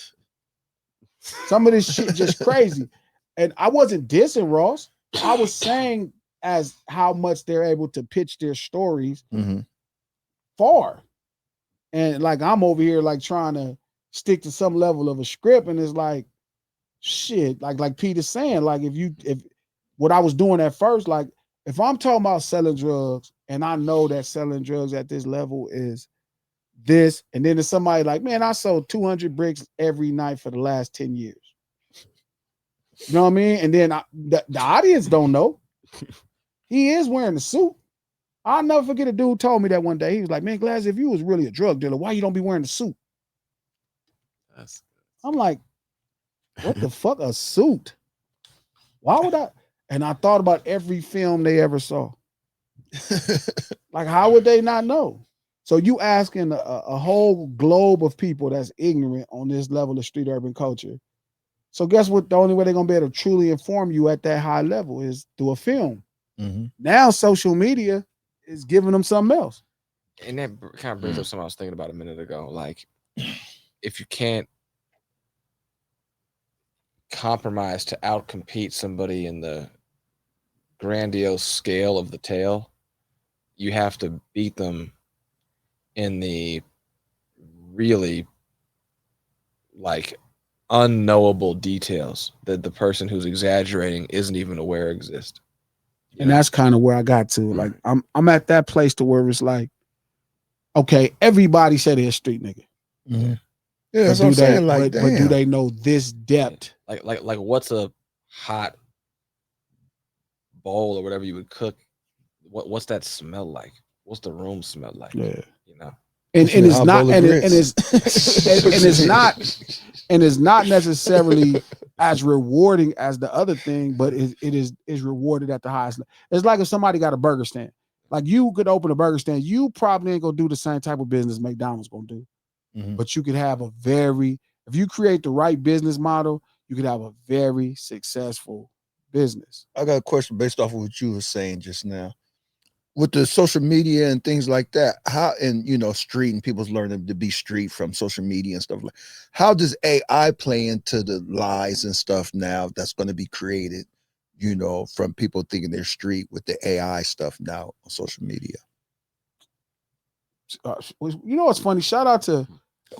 Some of this shit just crazy. And I wasn't dissing Ross. I was saying as how much they're able to pitch their stories Mhm. far. And like I'm over here like trying to stick to some level of a script. And it's like, shit, like Peter's saying, like if what I was doing at first, like if I'm talking about selling drugs and I know that selling drugs at this level is this, and then there's somebody like, man, I sold 200 bricks every night for the last 10 years. You know what I mean? And then the audience don't know. He is wearing a suit. I'll never forget a dude told me that one day. He was like, man, Glass, if you was really a drug dealer, why you don't be wearing a suit? I'm like, what the fuck, a suit? Why would I? And I thought about every film they ever saw. Like, how would they not know? So you asking a whole globe of people that's ignorant on this level of street urban culture. So guess what? The only way they're gonna be able to truly inform you at that high level is through a film. Mhm. Now social media is giving them something else. And that kind of brings up something I was thinking about a minute ago. Like, if you can't compromise to outcompete somebody in the grandiose scale of the tale, you have to beat them in the really like unknowable details that the person who's exaggerating isn't even aware exist. And that's kind of where I got to. Like, I'm at that place to where it's like, okay, everybody said they're a street nigga. Mhm. Yeah, that's what I'm saying. Like, but do damn. they know this depth? Like what's a hot bowl or whatever you would cook? What's that smell like? What's the room smell like? Yeah. You know. And What's in a it's hot not bowl of and grits? it's not necessarily as rewarding as the other thing, but it is rewarded at the highest. It's like if somebody got a burger stand. Like you could open a burger stand, you probably ain't gonna do the same type of business McDonald's gonna do. Mhm. But you could have if you create the right business model, you could have a very successful business. I got a question based off of what you were saying just now. With the social media and things like that, how and street and people's learning to be street from social media and stuff like, how does AI play into the lies and stuff now that's going to be created, from people thinking they're street with the AI stuff now on social media? You know what's funny? Shout out to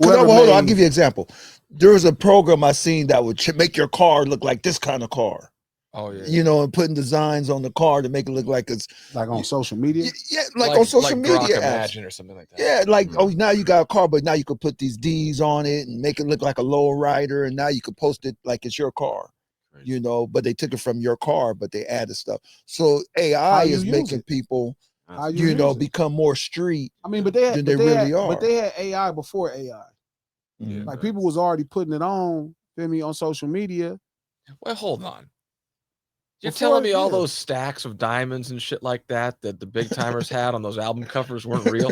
Hold on, I'll made- give you an example. There was a program I seen that would make your car look like this kind of car. Oh yeah. And putting designs on the car to make it look like it's like on social media. yeah, like on social media Grok apps. Imagine or something like that. Yeah, like now you got a car, but now you could put these D's on it and make it look like a lower rider, and now you could post it like it's your car. But they took it from your car, but they added stuff. So AI is making people, become more street. I mean, but they than they really are. But they had AI before AI. Mhm. Like people was already putting it on, feel me, on social media. Well, hold on. You're Before- telling me all yeah. those stacks of diamonds and shit like that the big timers had on those album covers weren't real?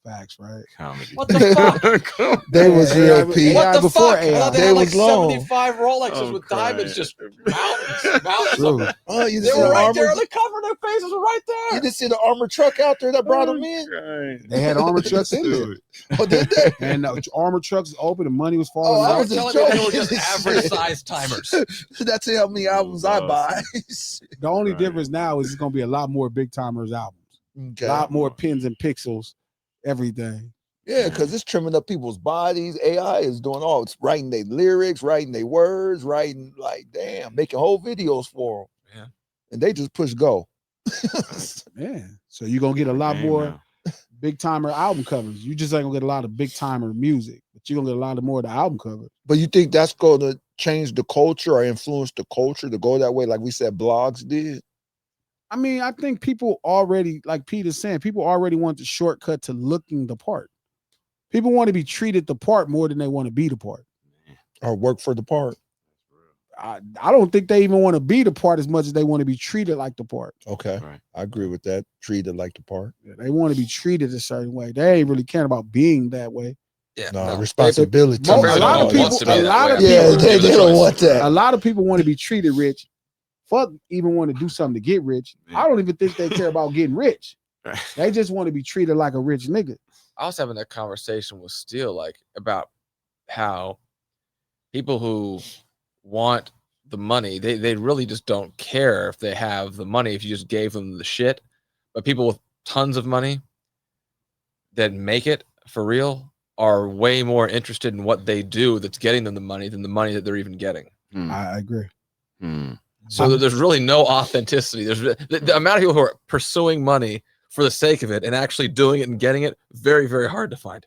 Facts, right? Comedy. What the fuck? They was AI real, P. What the before fuck? I thought they They had like was long. 75 Rolexes I'm with diamonds, crying. just mountains True. of them. Oh, you They didn't see were the right there armor. on the cover. Their faces were right You there. didn't see the armored truck out there that brought them in. Crying. They had armor trucks in there. Dude. Oh, did they? And armor trucks was open, the money was Oh, falling I out. was You're just telling me they were joking. just average size timers. That's how many albums I buy. The only Right. difference now is it's gonna be a lot more Big Timers albums. Okay. A lot more pins and pixels, everything. Yeah, because it's trimming up people's bodies. AI is doing all. It's writing their lyrics, writing their words, writing like damn, making whole videos for them. Yeah. And they just push go. Yeah. So you're gonna get a lot Game more now. Big Timer album covers. You just ain't gonna get a lot of Big Timer music, but you're gonna get a lot of more of the album covers. But you think that's going to change the culture or influence the culture to go that way, like we said, blogs did? I mean, I think people already, like Peter's saying, people already want the shortcut to looking the part. People want to be treated the part more than they want to be the part. Or work for the part? I don't think they even want to be the part as much as they want to be treated like the part. Okay, Right. I agree with that. Treated like the part. Yeah, they want to be treated a certain way. They ain't really caring about being that way. Yeah, No, responsibility. A Everybody lot of wants people, to be a that lot way. of Yeah, people, they don't want that. a lot of people want to be treated rich. Fuck, even want to do something to get rich. I don't even think they care about getting rich. They just want to be treated like a rich nigga. I was having that conversation with Steele, like about how people who want the money, they really just don't care if they have the money if you just gave them the shit. But people with tons of money that make it for real are way more interested in what they do that's getting them the money than the money that they're even getting. I agree. So there's really no authenticity. There's the amount of people who are pursuing money for the sake of it and actually doing it and getting it, very, very hard to find.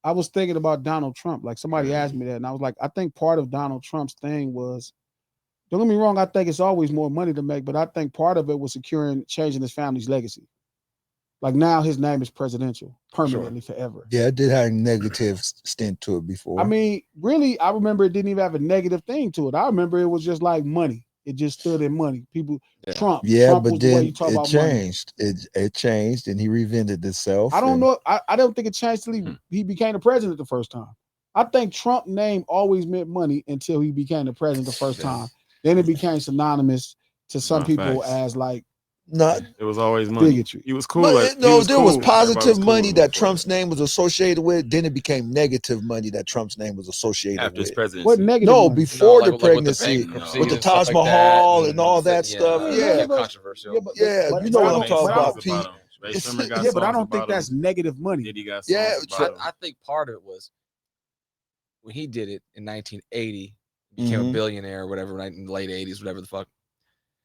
I was thinking about Donald Trump. Like somebody asked me that, and I was like, I think part of Donald Trump's thing was, don't get me wrong, I think it's always more money to make, but I think part of it was changing his family's legacy. Like now his name is presidential permanently forever. Yeah, it did have a negative stint to it before. I mean, really, I remember it didn't even have a negative thing to it. I remember it was just like money. It just stood in money. People, Trump. Yeah, Trump but was the way then you talk it about money. changed. It changed, and he reinvented itself. I don't and- know. I don't think it changed till he became the president the first time. I think Trump name always meant money until he became the president the first time. Then it became synonymous to some people facts. as like Not It was always money. bigotry. He was cool. But Like, no, there was cool. Everybody positive cool money with him that before Trump's name was associated with. Then it became negative money that Trump's name was associated after his with. presidency. What negative? No, money? before like the with the pregnancy, bankruptcy with the and stuff Taj like that, Mahal and all that yeah, stuff. yeah, Yeah, controversial. but yeah, but you know I what I'm don't- talking but I about, don't- Pete. Ray Sherman got Yeah, but I songs don't think about that's him. negative money. Diddy got songs Yeah, about him. I think part of it was when he did it in 1980, became a billionaire or whatever, in the late 80s, whatever the fuck.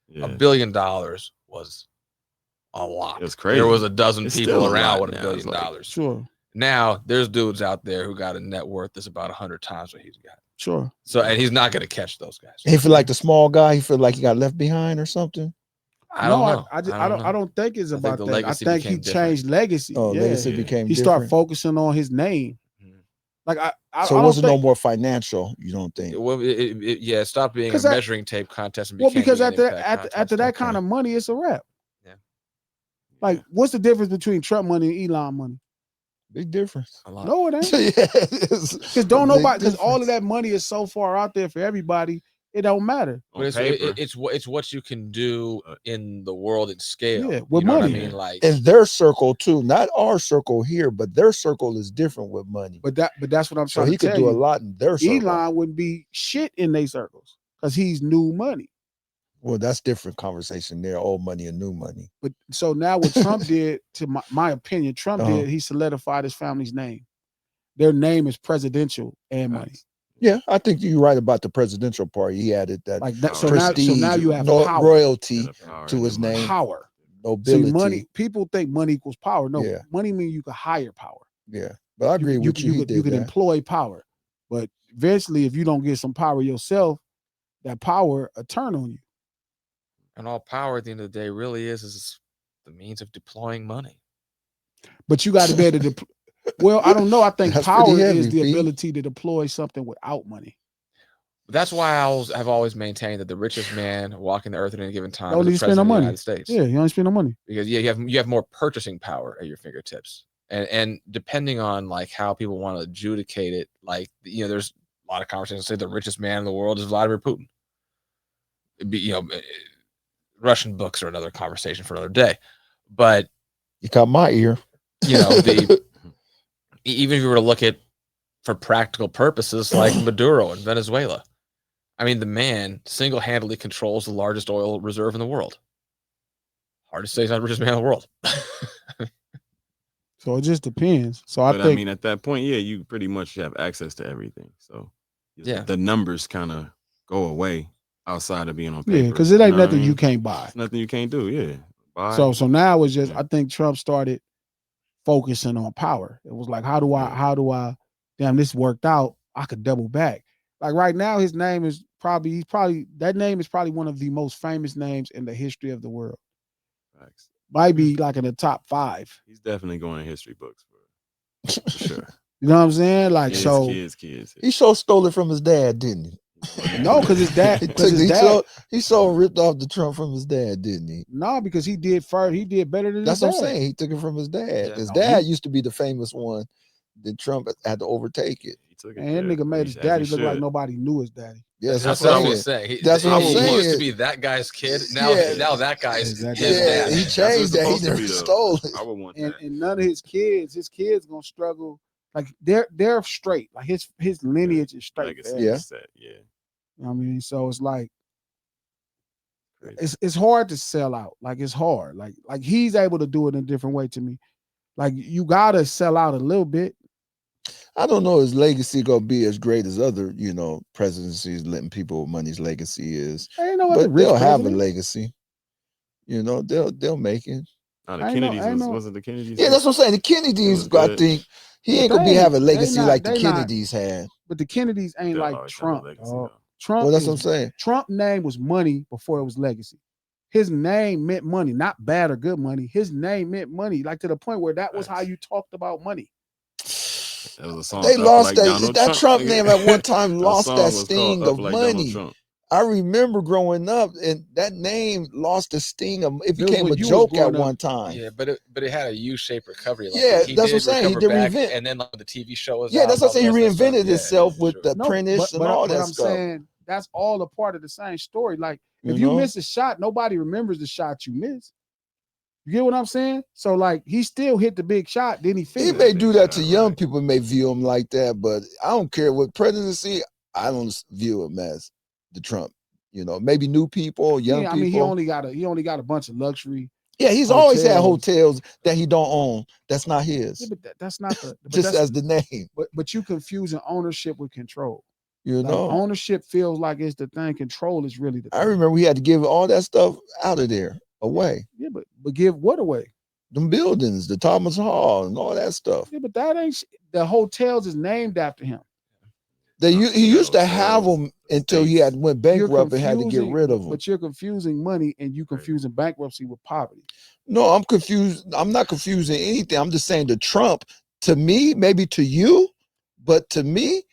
Yeah. $1 billion was a lot. It was crazy. There was a dozen It's people still a around lot with $1 now. It's billion. like- Sure, Now there's dudes out there who got a net worth that's about 100 times what he's got. sure. So, and he's not going to catch those guys. He feel like the small guy. He feel like he got left behind or something. I don't know. I don't think it's I think about the that. I legacy think he became different. changed legacy. Oh, yeah. legacy Yeah. became He different. started focusing on his name. Mhm. Like I So I it don't wasn't no think, more financial. You don't think? Well, it stopped being a 'Cause that- measuring tape contest and well, became because being after an impact after contest. that Okay. kind of money, it's a wrap. Yeah. Like, what's the difference between Trump money and Elon money? Big difference. A lot. No, it ain't. Yeah, it's Because don't a big nobody, because all of difference. that money is so far out there for everybody, it don't matter. But it's what you can do in the world at scale. Yeah, with you know what I money. mean? Like, In their circle too, not our circle here, but their circle is different with money. But that's what I'm So trying he to could tell do a you. lot in their circle. Elon wouldn't be shit in their circles because he's new money. Well, that's different conversation there. Old money and new money. But so now what Trump did, to my opinion, Trump Uh-huh. did, he solidified his family's name. Their name is presidential and money. Yeah, I think you're right about the presidential part. He added that Like that. prestige, So now you have power. royalty to his name, Power. nobility. See, money. People think money equals power. No, Yeah. money means you can hire power. Yeah, but I agree with you. He You did can that. employ power, but eventually, if you don't get some power yourself, that power will turn on you. and all power at the end of the day really is the means of deploying money. But you got to be able to. Well, I don't know. I think That's power pretty heavy, is the Pete. ability to deploy something without money. That's why I've always maintained that the richest man walking the earth at any given time Don't is need the to spend no president of the money. United States. Yeah, you don't spend no money. Because you have more purchasing power at your fingertips. And depending on like how people want to adjudicate it, like there's a lot of conversations say the richest man in the world is Vladimir Putin. It'd be, Russian books are another conversation for another day. But You caught my ear. the even if you were to look at for practical purposes, like Maduro in Venezuela, I mean, the man single-handedly controls the largest oil reserve in the world. Hard to say he's not the richest man in the world. So it just depends. So But I think, mean, at that point, yeah, you pretty much have access to everything. So Yeah. the numbers kind of go away outside of being on paper. yeah, because it ain't You know what I nothing you mean? can't buy. It's nothing you can't do. Yeah. Buy. So now it's just Yeah. I think Trump started focusing on power. It was like, how do I damn, this worked out, I could double back. Like right now, his name is that name is probably one of the most famous names in the history of the world. Facts. Might be like in the top 5. He's definitely going in history books for sure. You know what I'm saying? Like Kids. He so stole it from his dad, didn't he? No, because his dad, he so ripped off the Trump from his dad, didn't he? No, because he did better than That's his what I'm dad. saying. He took it from his dad. Yeah. His No, dad used to be the famous one. Then Trump had to overtake it. He took it. And that nigga made his daddy look like nobody knew his daddy. Yeah, That's what I was saying. That's what I'm He saying. used to be that guy's kid. Now that guy's Exactly. his Yeah, dad. he changed that. He supposed to never be, though. stole it. I would want And that. none of his kids gonna struggle. Like they're straight. Like his lineage is straight. Legacy Man. Yeah. is set. Yeah. You know what I mean? So it's like Crazy. it's hard to sell out. Like it's hard. Like he's able to do it in a different way to me. Like you gotta sell out a little bit. I don't know his legacy gonna be as great as other, presidencies letting people with money's legacy is. I ain't no But other rich they'll have a president. legacy. They'll make it. No, the I ain't know- Kennedys I ain't know. wasn't the Kennedys. Yeah, that's what I'm saying. The Kennedys, was I good. think he ain't But gonna be they having a they legacy not- like the they not- Kennedys had. But the Kennedys ain't They'll like always have a Trump. legacy, dog. though. Trump Well, that's is, what I'm saying. Trump name was money before it was legacy. His name meant money, not bad or good money. His name meant money, like to the point where that was how you talked about money. That was a song. They Up lost Like Donald that Trump nigga. name at one time lost song that was sting called of Up Like Donald money. Trump. I remember growing up, and that name lost the sting of. It It was became when a you was joke at growing up. one time. Yeah, but it had a U-shaped recovery. Like Yeah, he that's what did I'm saying. He recover did back, reinvent. and then like the TV show was Yeah, out that's and what I'm saying. He all the rest of that reinvented stuff. Yeah, himself with sure. the apprentice and all that I'm stuff. saying that's all a part of the same story. Like You if you know? miss a shot, nobody remembers the shot you missed. You get what I'm saying? So like he still hit the big shot, then he He finished. may do that to Right. young people, may view him like that, but I don't care what presidency. I don't view him as the Trump. Maybe new people, young Yeah, I people. mean he only got a bunch of luxury. Yeah, he's always had hotels. hotels that he don't own. That's not Yeah, his. but that's not the but Just that's, as the name. but you confusing ownership with control. You Like, know. ownership feels like it's the thing. Control is really the thing. I remember we had to give all that stuff out of there, away. Yeah, but give what away? Them buildings, the Thomas Hall, and all that stuff. Yeah, but that ain't the hotels is named after him. He used to have them until he had went You're bankrupt and had to get confusing- rid of them. But you're confusing money and you confusing bankruptcy with poverty. No, I'm confused. I'm not confusing anything. I'm just saying the Trump, to me, maybe to you, but to me,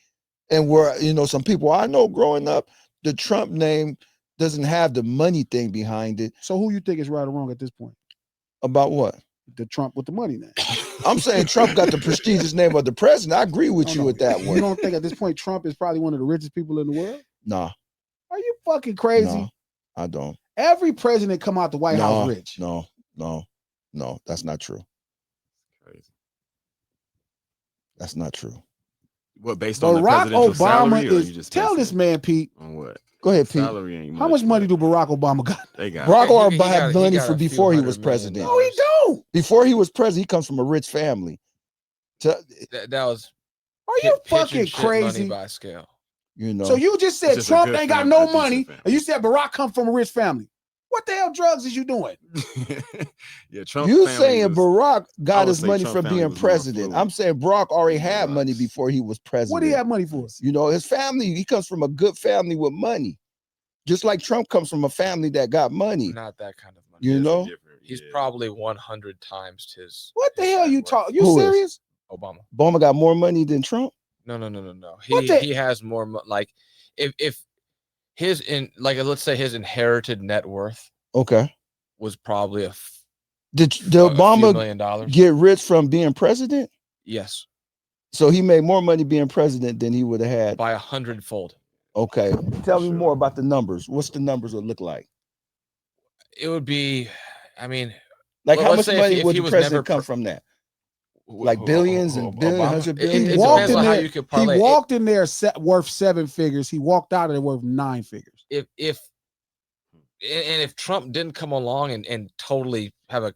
and where some people I know growing up, the Trump name doesn't have the money thing behind it. So who you think is right or wrong at this point? About what? The Trump with the money name. I'm saying Trump got the prestigious name of the president. I agree with you with that You one. don't think at this point Trump is probably one of the richest people in the world? Nah, Are you fucking crazy? no, I don't. Every president come out the White House rich. No, that's not true. Crazy. That's not true. What, based on the Barack presidential Obama salary, or you is. just Tell basing this it man, Pete. on what? Go ahead, Pete. Salary ain't How much money do Barack Obama got? They got? Barack Yeah, he Obama had got money a for few before he $100 was million. president. No, he don't. Before he was president, he comes from a rich family. That was Are you pitch and fucking shit money crazy? by scale. So you just said It's just a Trump good ain't got family, no a decent money, family. and you said Barack come from a rich family. What the hell drugs is you doing? Yeah, Trump. You family saying was- Barack I got would his say money Trump from family being was more president. affluent. I'm saying Barack already had Relax. money before he was president. What do he have money for? His family, he comes from a good family with money. Just like Trump comes from a family that got money. Not that kind of money. You know? different, He's yeah. probably 100 times his. What the his hell net you worth. talk? You Who is? serious? Obama. Obama got more money than Trump? No. What the- He has more like if his let's say his inherited net worth Okay. was probably Did a few Obama $1 million. get rich from being president? Yes, So he made more money being president than he would have had. by 100-fold. Okay. Tell me Sure. more about the numbers. What's the numbers would look like? It would be, I mean, Like how let's much say money if would he the was never president come from that? Like billions and billions, Obama. 100 It, billion? it He walked depends in on how there. you could He parlay. walked in there worth 7 figures. He walked out of there worth 9 figures. If Trump didn't come along and totally have a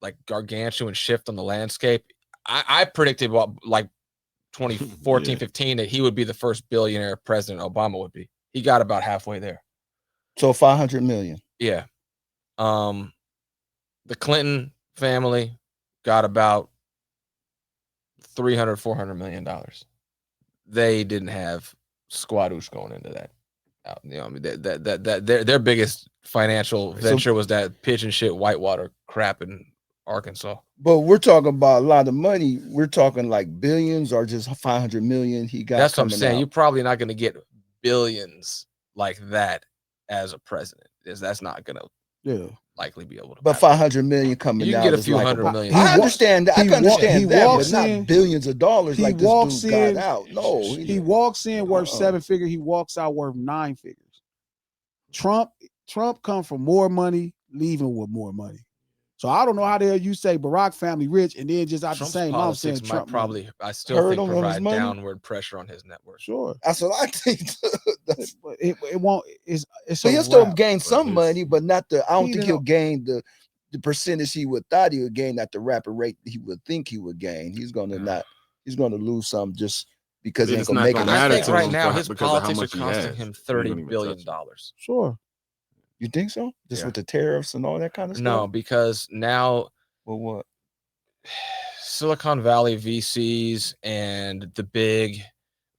like gargantuan shift on the landscape, I predicted what like 2014, Yeah. 15 that he would be the first billionaire president Obama would be. He got about halfway there. So 500 million. Yeah. The Clinton family got about 300-400 million dollars. They didn't have squadoosh going into that. You know, I mean, that their biggest financial venture was that pitch and shit whitewater crap in Arkansas. But we're talking about a lot of money. We're talking like billions or just 500 million he got. That's what I'm coming saying. out. You're probably not going to get billions like that as a president. That's not going to Yeah. likely be able to. But happen. 500 million coming You can out get a is few like hundred million. I understand that. I can understand that, but walks not in- billions of dollars he like this walks dude got in- out. No, He walks in worth 7 figures. He walks out worth 9 figures. Trump come from more money, leaving with more money. So I don't know how the hell you say Barack family rich and then just out Trump's the same mouth saying politics Trump might probably, money. I still Hurt think, him on his provide money? downward pressure on his net worth. Sure. That's what I think. That's, But it won't. It's so a he'll still wrap. gain But some his- money, but not the. I don't He think don't- he'll gain the percentage he would thought he would gain at the rapid rate he would think he would gain. He's gonna not. He's gonna lose some just because he ain't It's gonna not make gonna it. I matter think to right him now for- his because of how politics are much he costing has. him He ain't $30 gonna even billion. touch it. Sure. You think so? Just Yeah. with the tariffs and all that kind of stuff? No, because now Well, what? Silicon Valley VCs and the big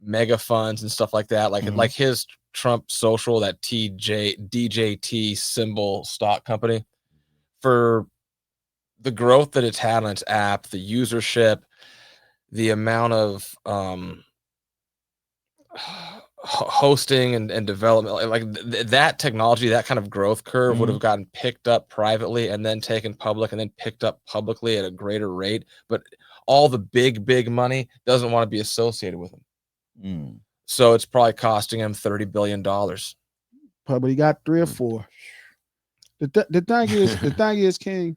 mega funds and stuff like that, like Mhm. like his Trump Social, that DJT symbol stock company, for the growth that it's had on its app, the usership, the amount of hosting and development, like that technology, that kind of growth curve would have gotten picked up privately and then taken public and then picked up publicly at a greater rate. But all the big money doesn't want to be associated with him. Mm. So it's probably costing him $30 billion. Probably he got 3 or 4. The thing is, King,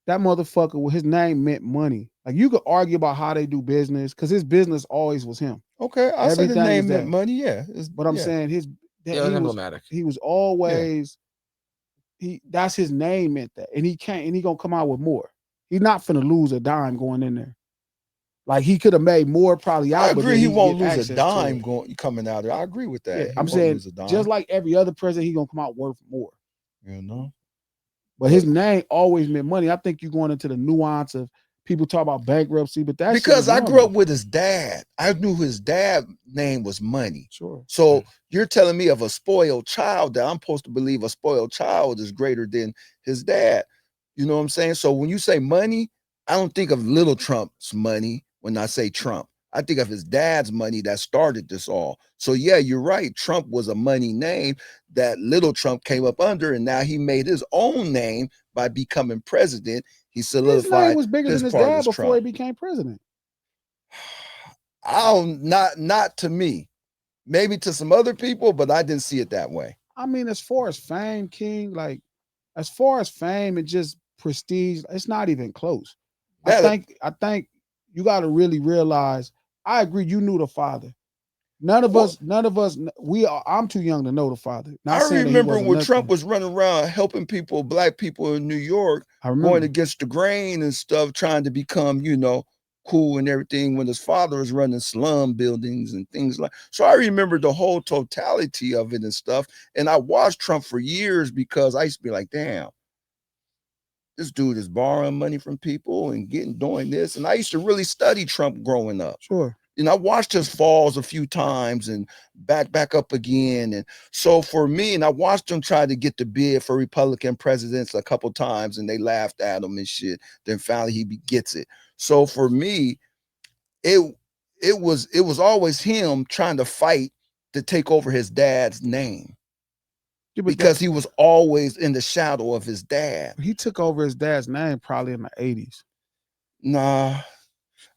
that motherfucker, well, his name meant money. Like you could argue about how they do business because his business always was him. Okay, I said the Everything is name that. meant money. Yeah, But I'm saying Yeah, emblematic. he was always that's his name meant that, and he gonna come out with more. He's not finna lose a dime going in there. Like he could have made more probably out. I but agree. then He can won't get lose access a to dime it. coming out of it. I agree with that. Yeah, He I'm won't saying lose a dime. just like every other president, he gonna come out worth more. You know, But his name always meant money. I think you're going into the nuance of people talk about bankruptcy, but that's because I grew up with his dad. I knew his dad name was money. Sure. So you're telling me of a spoiled child that I'm supposed to believe a spoiled child is greater than his dad. You know what I'm saying? So when you say money, I don't think of little Trump's money when I say Trump. I think of his dad's money that started this all. So yeah, you're right. Trump was a money name that little Trump came up under, and now he made his own name by becoming president. He solidified his name was bigger than his part of dad this before Trump. he became president. Not to me. Maybe to some other people, but I didn't see it that way. I mean, as far as fame, King, like as far as fame and just prestige, it's not even close. I think you got to really realize. I agree. You knew the father. None of us. I'm too young to know the father. Not I saying that he remember wasn't when nothing. Trump was running around helping people, black people in New York, I remember. going against the grain and stuff, trying to become, cool and everything, when his father was running slum buildings and things like. So I remember the whole totality of it and stuff. And I watched Trump for years because I used to be like, damn, this dude is borrowing money from people and doing this. And I used to really study Trump growing up. Sure. And I watched his falls a few times and back up again. And so for me, and I watched him try to get the bid for Republican presidents a couple times, and they laughed at him and shit. Then finally he gets it. So for me, it was always him trying to fight to take over his dad's name. Yeah, but because he was always in the shadow of his dad. he took over his dad's name probably in the 80s. Nah,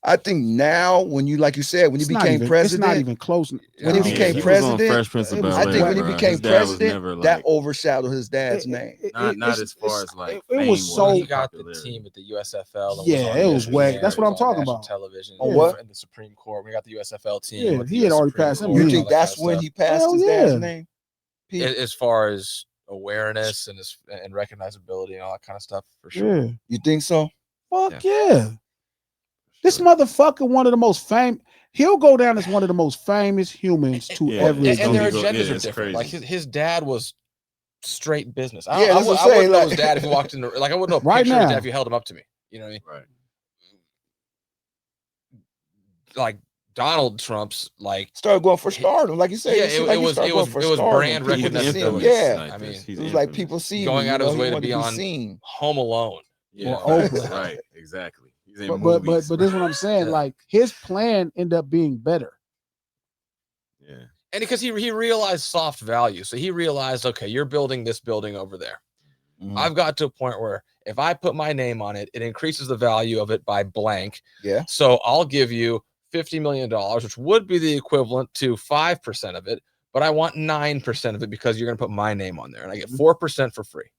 I think now when you, like you said, when he It's not became even, president, it's not even close. when he Yeah, became he yeah. was on president, Fresh Prince of it was Bel I Air. think when he bro. became His dad was president, never that like overshadowed his dad's name. not as far as like it fame was so When he got the popularity. team at the USFL and Yeah, was on it was ESPN, whack. That's he what was I'm on talking national about. television. On in what? in the Supreme Court. We got the USFL team. Yeah, with the he had US already Supreme passed him. Court You and Yeah. all think that kind that's of when stuff. he passed Hell his dad's yeah. name? Pete? As far as awareness and recognizability and all that kind of stuff, for sure. Yeah. You think so? Fuck yeah. This motherfucker, one of the most famous. He'll go down as one of the most famous humans to Yeah, ever it's And their gonna exist. go- agendas yeah, are it's different. Like crazy. his dad was straight business. Yeah, that's what I'm I wouldn't saying, know like- his dad if he walked in. Like I wouldn't know a Right picture of his now. dad if you held him up to me. You know what I mean? Right. Like Donald Trump's like. Started going for stardom, like you said. Yeah, it seemed it like he was started going for it was stardom. brand People could see him. recognizability. Yeah, I mean, it was like people see going me, out of his he way to wanted be on seen. Home Alone. Yeah, Or facts, Oprah. right, exactly. He's in But movies. this is what I'm saying. Yeah. Like his plan ended up being better. yeah, And because he realized soft value. So he realized, okay, you're building this building over there. Mhm. I've got to a point where if I put my name on it, it increases the value of it by blank. Yeah. So I'll give you $50 million, which would be the equivalent to 5% of it, but I want 9% of it because you're going to put my name on there. And I get 4% for free.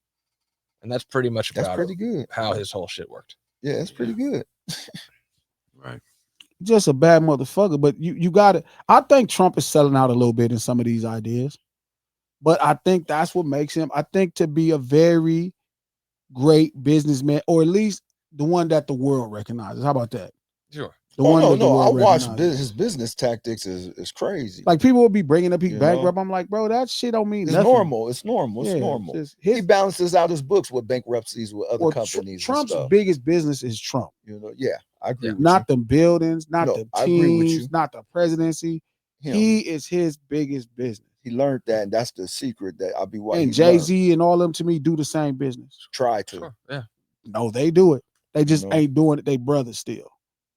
And that's pretty much That's about pretty good. how his whole shit worked. Yeah, that's pretty good. right. Just a bad motherfucker. But you got it. I think Trump is selling out a little bit in some of these ideas. But I think that's what makes him, I think, to be a very great businessman, or at least the one that the world recognizes. How about that? Sure. The Oh one no, that the no. I world watched recognizes. his business tactics is crazy. Like people will be bringing up he's You bankrupt. know? I'm like, bro, that shit don't mean It's nothing. normal. It's normal. It's Yeah, normal. just He his, balances out his books with bankruptcies with other or companies. Trump's and stuff. biggest business is Trump. You know, yeah, I agree with Not the buildings, not No, the I agree with teams, you. not the presidency. you. He is his biggest business. He learned that, and that's the secret that I'll be watching. And Jay-Z and all of them to me do the same business. try to. Sure. Yeah. No, they do it. They just know? ain't doing it. They brothers still.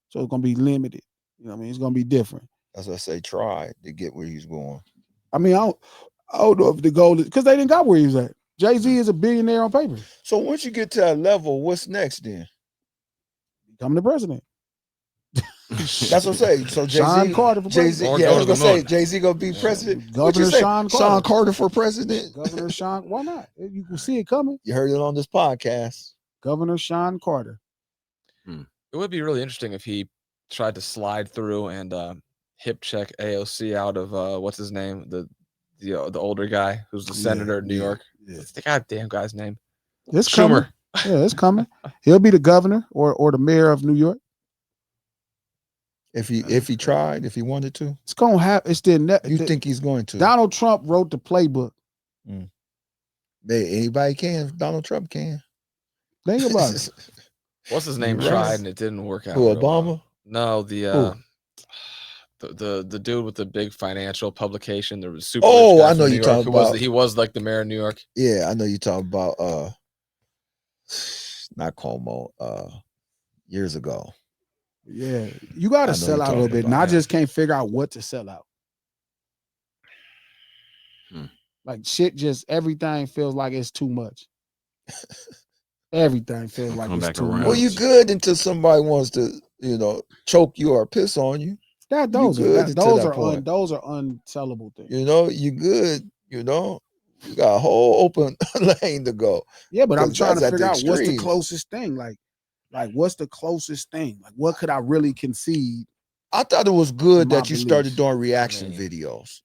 So it's gonna be limited. You know what I mean? It's gonna be different. As I say, try to get where he's going. I mean, I don't know if the goal is because they didn't got where he was at. Jay-Z is a billionaire on paper. So once you get to that level, what's next then? Become the president. That's what I'm saying. So Sean Jay-Z, Carter for Jay-Z, president. Or yeah, go I was to the gonna say moon. Jay-Z gonna be president. Governor What you say? Sean Sean Carter. Carter for president. Governor Sean, why not? You can see it coming. You heard it on this podcast. Governor Sean Carter. It would be really interesting if he tried to slide through and hip check AOC out of what's his name, the older guy who's the senator in New York. Yeah. What's the goddamn guy's name? It's coming. Schumer. Yeah, it's coming. He'll be the governor or the mayor of New York. If he tried, if he wanted to, It's gonna happen. It's the you think he's going to? Donald Trump wrote the playbook. Anybody can. Donald Trump can. Think about it. What's his name? You're right. Tried and it didn't work out. Who, real well. Obama? No, Who? the dude with the big financial publication. There was super. Oh, rich guy I know from New you're York talking who was about- he was like the mayor of New York. Yeah, I know you talking about not Cuomo, years ago. Yeah, you got I know to sell you're out a little talking bit, and about I him. just can't figure out what to sell out. Like shit, just everything feels like it's too much. Everything feels like Come it's back too around. much. Well, you good until somebody wants to, choke you or piss on you. That those good are until that point. those are unsellable things. You good. You got a whole open lane to go. Yeah, but I'm 'Cause trying to that's at figure the out what's the extremes. closest thing. Like what's the closest thing? Like what could I really concede? I thought it was good My that you started beliefs. doing reaction I mean- videos,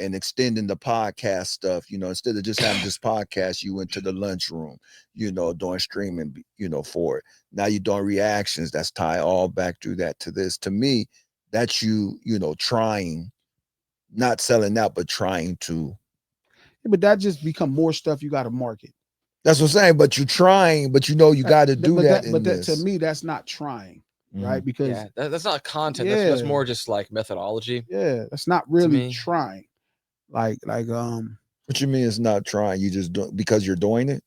and extending the podcast stuff, instead of just having this podcast, you went to the lunchroom, doing streaming, for it. Now you're doing reactions. That's tie all back through that to this. To me, that's trying, not selling out, but trying to. Yeah, but that just become more stuff you got to market. That's what I'm saying. But you're trying, but you got to do but that. But in that, this. to me, that's not trying, right? Because Yeah, that's not content. That's Yeah. more just like methodology. yeah, that's not really me. trying. Like What you mean it's not trying? You just do because you're doing it.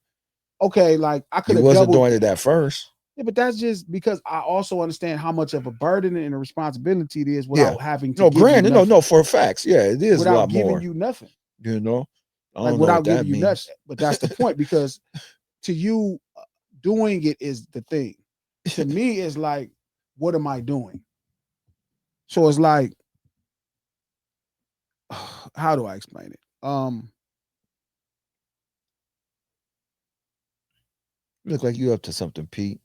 okay, like I could You have wasn't doubled. doing it at first. Yeah, but that's just because I also understand how much of a burden and a responsibility it is without having to. No, give you granted, nothing, no, for facts. Yeah, it is a without lot giving more. you nothing. I Like don't know without what that giving you means. nuts. But that's the point, because to you, doing it is the thing. To me, it's like, what am I doing? So it's like, how do I explain it? You look like you up to something, Pete,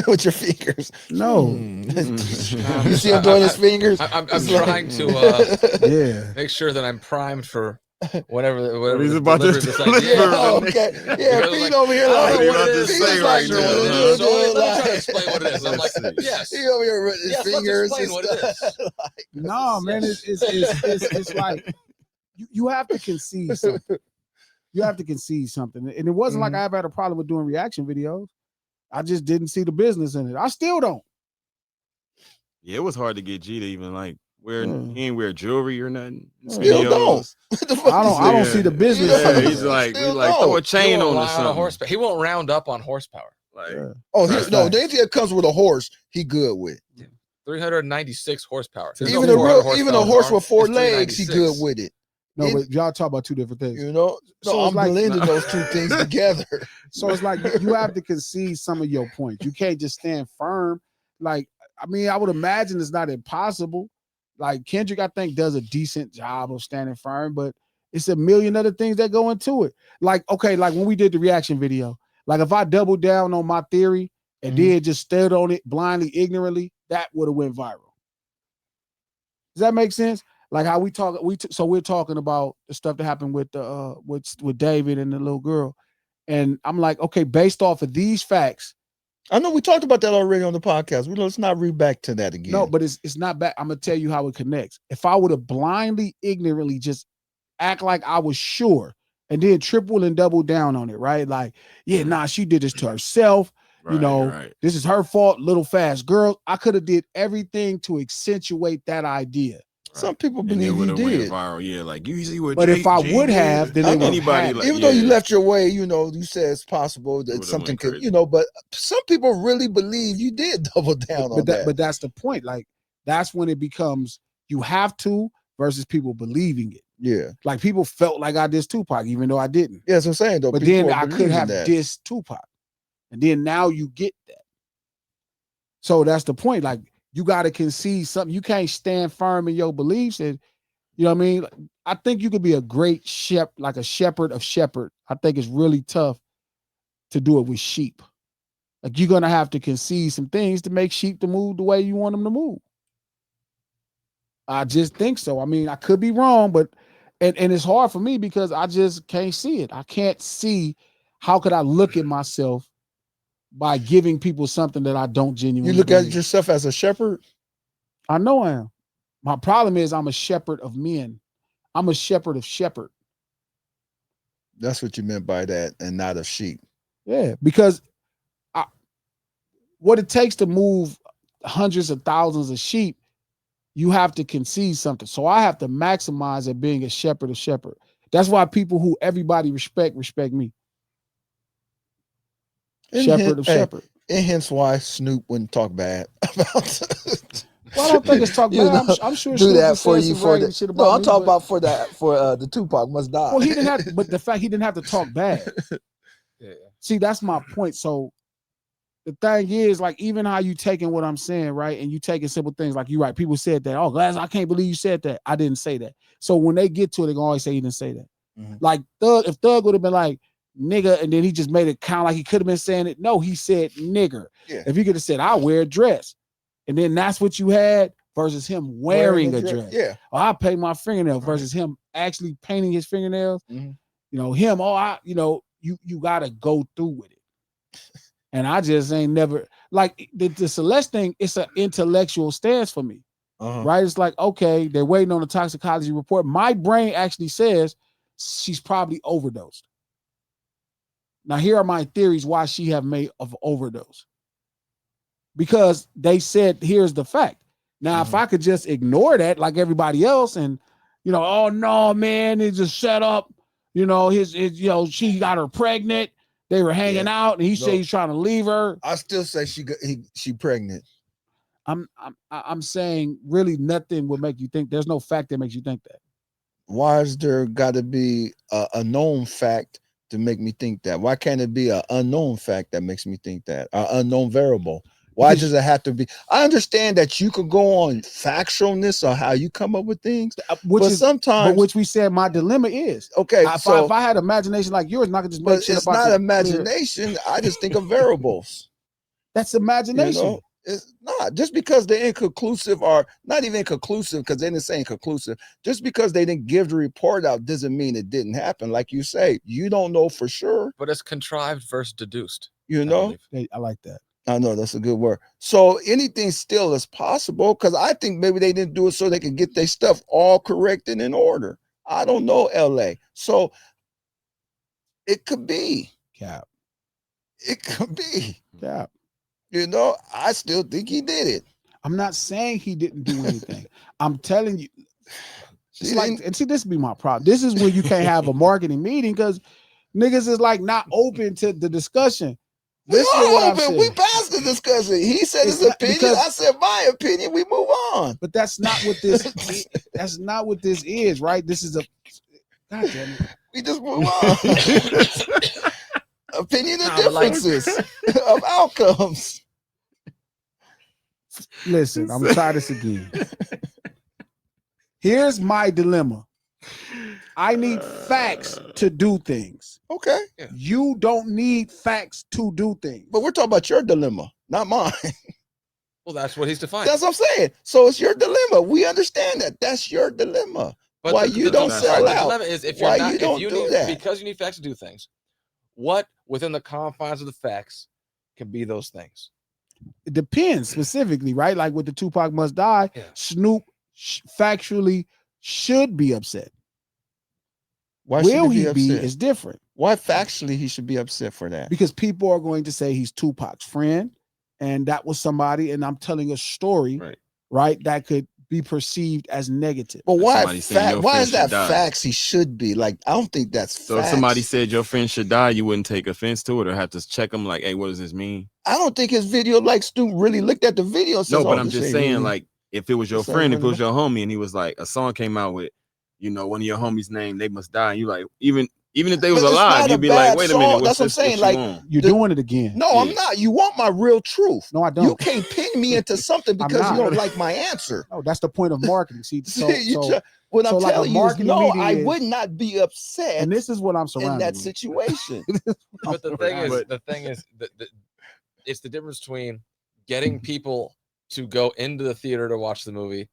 with your fingers. No. You just- see him doing his fingers? I'm It's like- trying to Yeah. make sure that I'm primed for whatever he's the about to delivery of this deliver. idea. Yeah, oh, Because okay. Yeah, like, Pete over here I like, don't know what about it to is. say I'm not right sure now, what it huh? is. So let me try to Like- explain what it is. I'm like, Let's see. yes, he over here with his yes, let's fingers. explain and what it stuff. is. No, man, it's like you have to concede something. You have to concede something. And it wasn't like I ever had a problem with doing reaction videos. I just didn't see the business in it. I still don't. Yeah, it was hard to get G to even like wear. Yeah. He ain't wear jewelry or nothing. in Still videos. don't. What the fuck I you don't say? see the business Yeah, in it. He's like, we Still like don't. throw a He chain won't on or rely on a something. horsepower. He won't round up on horsepower. Like, Yeah. Oh, That's no, facts. anything that comes with a horse, he good with. 396 horsepower. There's Even no a 400 real, even horsepower a horse farm. with four It's legs, he 396. good with it. No, It- but y'all talk about two different things. You know, no, So it's I'm like- blending those two things together. So it's like you have to concede some of your points. You can't just stand firm. Like, I mean, I would imagine it's not impossible. Like Kendrick, I think, does a decent job of standing firm, but it's a million other things that go into it. Like, okay, like when we did the reaction video, like if I doubled down on my theory and then just stood on it blindly, ignorantly, that would have went viral. Does that make sense? Like how we talk, so we're talking about the stuff that happened with with David and the little girl, and I'm like, okay, based off of these facts, I know we talked about that already on the podcast. Let's not read back to that again. no, but it's not bad. I'm gonna tell you how it connects. If I would have blindly, ignorantly just act like I was sure, and then triple and double down on it, right? Like, yeah, nah, she did this to herself. You know, this is her fault, little fast girl. I could have did everything to accentuate that idea. Some people and it believe you would have went did. viral. Yeah, like you see what. But if I would did. have, then I they know. would Anybody have. like- Even though you yeah. left your way, you know, you said it's possible that would've something went could, crazy. you know, but some people really believe you did double down on that. But that's the point. Like, that's when it becomes you have to versus people believing it. Yeah. Like people felt like I dissed Tupac, even though I didn't. Yeah, that's what I'm saying though. But People then are I could believing have that. dissed Tupac. And then now you get that. So that's the point. Like you got to concede something. You can't stand firm in your beliefs. And you know what I mean? I think you could be a great like a shepherd of shepherd. I think it's really tough to do it with sheep. Like you're gonna have to concede some things to make sheep to move the way you want them to move. I just think so. I mean, I could be wrong, but and it's hard for me because I just can't see it. I can't see how could I look at myself by giving people something that I don't genuinely You look at believe. yourself as a shepherd. I know I am. My problem is I'm a shepherd of men. I'm a shepherd of shepherd. That's what you meant by that, and not of sheep. Yeah, because what it takes to move hundreds of thousands of sheep, you have to concede something. So I have to maximize at being a shepherd of shepherd. That's why people who everybody respect me. And Shepherd of shepherd. And hence why Snoop wouldn't talk bad about. Well, I don't think it's talk You bad. know, I'm sure do Snoop that has for said you some for raggedy the. shit about No, I'm me, talking but- about for the Tupac must die. Well, he didn't have, but the fact he didn't have to talk bad. Yeah. See, that's my point. So the thing is, like, even how you taking what I'm saying, right? And you taking simple things like you right. People said that. Oh, Glass, I can't believe you said that. I didn't say that. So when they get to it, they're gonna always say he didn't say that. Mhm. Like Thug, if Thug would have been like nigga, and then he just made it count like he could have been saying it. No, he said nigger. Yeah. If he could have said, I wear a dress, and then that's what you had versus him wearing a dress. Yeah. Or I paint my fingernail versus him actually painting his fingernails. Mhm. You know, him, you gotta go through with it. And I just ain't never like the Celeste thing, it's an intellectual stance for me. Uh-huh. Right? It's like, okay, they're waiting on the toxicology report. My brain actually says she's probably overdosed. Now, here are my theories why she have made of overdose. Because they said, here's the fact. Now, if I could just ignore that like everybody else and, oh no, man, it just set up, she got her pregnant. They were hanging out and he said he's trying to leave her. I still say she pregnant. I'm saying really nothing would make you think, there's no fact that makes you think that. why is there got to be a known fact to make me think that? Why can't it be an unknown fact that makes me think that? An unknown variable. Why Because- does it have to be? I understand that you could go on factualness or how you come up with things, which but is sometimes which we said my dilemma is. okay. If So, I had imagination like yours, and I could just make but shit it's up out not the imagination. I just think of variables. That's You imagination. know, it's not just because they're inconclusive or not even conclusive because they didn't say inconclusive. Just because they didn't give the report out doesn't mean it didn't happen. Like you say, you don't know for sure. But it's contrived versus deduced. You I know, believe. I like that. I know that's a good word. So anything still is possible because I think maybe they didn't do it so they could get their stuff all correct and in order. I don't know, LA. So it could be. Cap. It could be. Cap. You know, I still think he did it. I'm not saying he didn't do anything. I'm telling you. It's See, like, and see, this be my problem. This is when you can't have a marketing meeting because niggas is like not open to the discussion. we Listen to are what I'm open. saying. We passed the discussion. He said It's his not- opinion. because- I said my opinion. We move on. But that's not what this. That's not what this is, right? This is a. God damn it. We just move on. Opinion and Nah, but like- differences of outcomes. Listen, I'm gonna try this again. Here's my dilemma. I need facts to do things. Okay, You don't need facts to do things. but we're talking about your dilemma, not mine. Well, that's what he's defined. That's what I'm saying. So it's your dilemma. We understand that. That's your dilemma. But why you don't that's sell right. The out? dilemma is if you're Why not, you if don't you do need, that? because you need facts to do things. What within the confines of the facts can be those things? It depends specifically, right? Like with the Tupac Must Die, Yeah. Snoop factually should be upset. Why should Will he he be be upset? is different Why factually he should be upset for that? because people are going to say he's Tupac's friend and that was somebody, and I'm telling a story, right, that could be perceived as negative. But why somebody saying your why friend is that should die. facts he should be? Like, I don't think that's So facts. if somebody said your friend should die, you wouldn't take offense to it or have to check them like, hey, what does this mean? I don't think his video, like Stu really looked at the video and says, No, but oh, I'm this just ain't saying, really- like, if it was your this ain't friend, if it really was your homie, and he was like, a song came out with, you know, one of your homies' name, they must die. And you like, even if they was But it's alive, not a you'd be like, bad wait a song. minute, what's That's what I'm this? saying, What you like, on? You're doing it again. No, I'm Yeah. not. You want my real truth. No, I don't. You can't pin me into something I'm because you not. don't like my answer. No, that's the point of marketing. See, so, See, so what so I'm like a telling you is, marketing no, meeting I is- would not be upset and this is what I'm in surrounded that with. situation. But the thing is, But- it's the difference between getting people to go into the theater to watch the movie.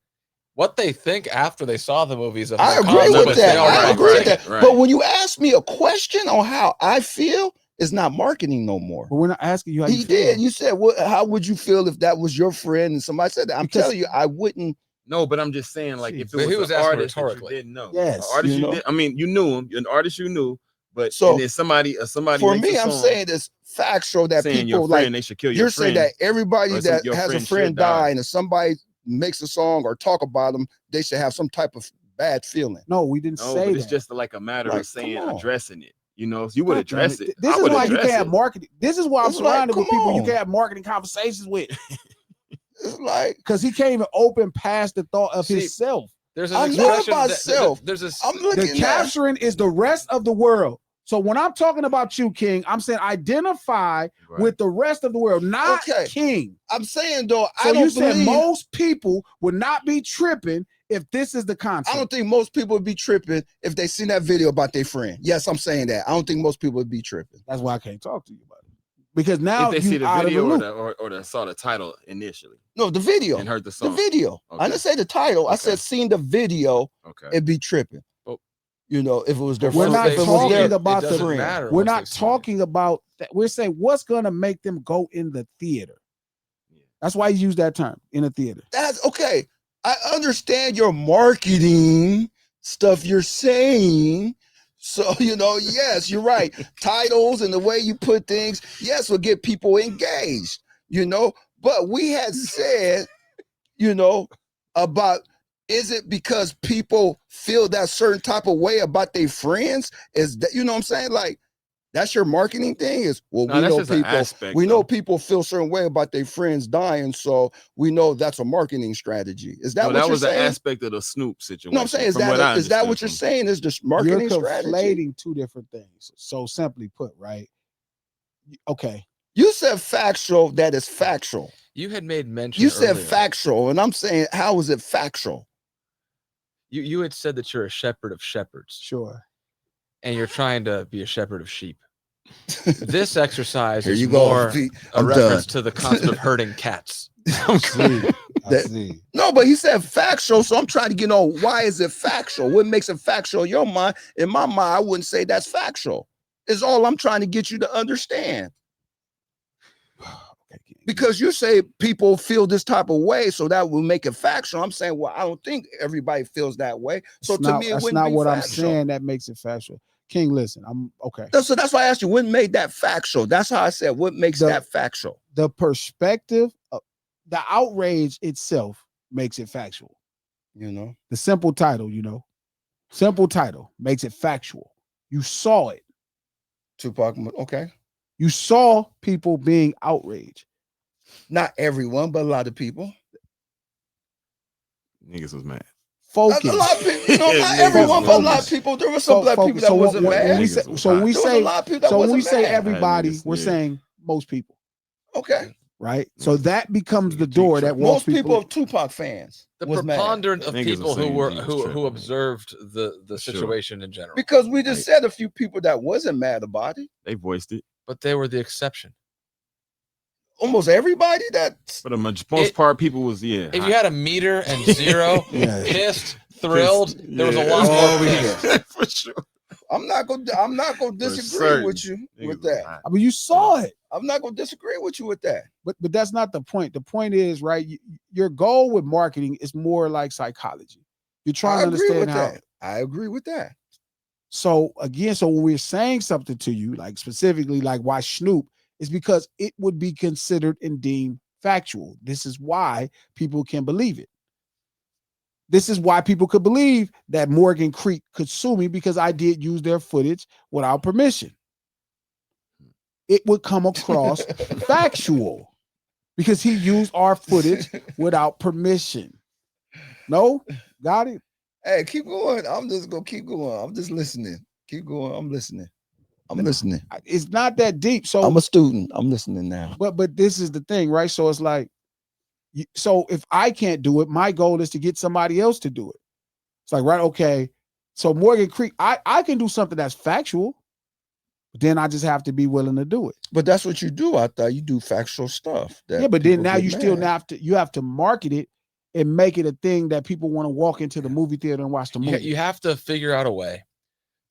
What they think after they saw the movie is of I no agree consequence. with They that. already I bought the agree with ticket. that. Right. But when you ask me a question on how I feel, it's not marketing no more. But we're not asking you how He you feel. did. You said, "What? How would you feel if that was your friend?" And somebody said that. I'm Because- telling you, I wouldn't. No, but I'm just saying, like, if Jeez. it But he was was an asking artist that you rhetorically. didn't know, Yes, an artist you you know. did. I mean, you knew him, an artist you knew, but So, and then somebody For makes me, a I'm song saying it's factual that saying your people friend like. they should kill your You're friend. saying that everybody or that your has a friend friend should die. die, and if somebody makes a song or talk about them, they should have some type of bad feeling. No, we didn't No, say but that. it's just like a matter Like, of saying come on. addressing it. You know, you would God damn address it. it. This I is would why you address can't have it. marketing. This is why I'm It's like, surrounded with come people you on. can't have marketing conversations with It's like, because he can't even open past the thought of See, himself. There's an I'm not expression myself. there's a I'm The looking at. capturing is the rest of the world. So when I'm talking about you, King, I'm saying identify Right. with the rest of the world, not Okay. King. I'm saying though, So I you don't said believe. most people would not be tripping if this is the concept. I don't think most people would be tripping if they seen that video about their friend. Yes, I'm saying that. I don't think most people would be tripping. That's why I can't talk to you about it. Because now If they see you the out of the video loop. or they saw the title initially No, the video. and heard the The song. video. I Okay. didn't say the title. I Okay. said seen the video, Okay. it'd be tripping. Oh. You know, if it was their We're friend. not if it was talking their about it the doesn't friend. matter. We're once not they've seen it. talking about that. We're saying what's going to make them go in the theater. That's why you use that term, in a theater. That's okay. I understand your marketing stuff you're saying. So, you know, yes, you're right. Titles and the way you put things, yes, will get people engaged, you know. But we had said, you know, about is it because people feel that certain type of way about their friends? Is that, you know what I'm saying? Like, That's your marketing thing. Is well, No, we that's know just an people. aspect, We know though. people feel a certain way about their friends dying, so we know that's a marketing strategy. Is that No, what that you're was the saying? aspect of the Snoop situation. No, I'm saying is from what I is that understood what you're from- saying? Is this You're marketing strategy? conflating two different things. So simply put, right? Okay. You said factual. That is factual. You had made mention You said earlier. factual, and I'm saying, how is it factual? You had said that you're a shepherd of shepherds, Sure. and you're trying to be a shepherd of sheep. This exercise Here is you go, more Pete. a I'm reference done. to the concept of herding cats. I see. I That- see. No, but he said factual, so I'm trying to get on why is it factual? What makes it factual in your mind? In my mind, I wouldn't say that's factual. Is all I'm trying to get you to understand. Because you say people feel this type of way, so that will make it factual. I'm saying, well, I don't think everybody feels that way. So to me, it that's wouldn't not be what I'm factual. saying. That makes it factual. King, listen, I'm okay. So that's why I asked you, what made that factual? That's how I said, what makes that factual? The perspective of the outrage itself makes it factual. You know, The simple title, simple title makes it factual. You saw it. Tupac. Okay, You saw people being outraged. not everyone, but a lot of people. Niggas was mad. Focus. A lot of people, no, not Niggas everyone, but a lot of focus. people. There were some black people that So wasn't when mad. we Niggas say, was so when hot. we There was a say, lot of people that so when we wasn't say mad. everybody, Niggas, we're yeah. saying most people, Okay, right? So that becomes the door that walks most people in. of Tupac fans The was mad preponderance of Niggas people was who saying were G was who tripping. observed the For sure. situation in general, because we just Right. said a few people that wasn't mad about it. They voiced it. but they were the exception. Almost everybody that For the most part, people was If hot. you had a meter and zero, Yeah. pissed, thrilled, there was a Yeah. lot more Oh, pissed. yeah. For sure. I'm not gonna disagree certain. with you Niggas with was that. hot. I mean, you saw it, I'm not gonna disagree with you with that. but that's not the point. The point is, right? Your goal with marketing is more like psychology. You're trying to I agree with understand how. that. I agree with that. So again, so when we're saying something to you, like specifically, like why Snoop, is because it would be considered and deemed factual. This is why people can believe it. This is why people could believe that Morgan Creek could sue me because I did use their footage without permission. It would come across factual because he used our footage without permission. No, got it. Hey, keep going. I'm just gonna keep going. I'm just listening. Keep going. I'm listening. I'm listening. It's not that deep. So I'm a student. I'm listening now. but this is the thing, right? So it's like, so if I can't do it, my goal is to get somebody else to do it. It's like, right, okay. So Morgan Creek, I can do something that's factual, but then I just have to be willing to do it. But that's what you do. I thought you do factual stuff. Yeah, but then people now get you still mad. have to market it and make it a thing that people want to walk into the movie theater and watch the movie. You have to figure out a way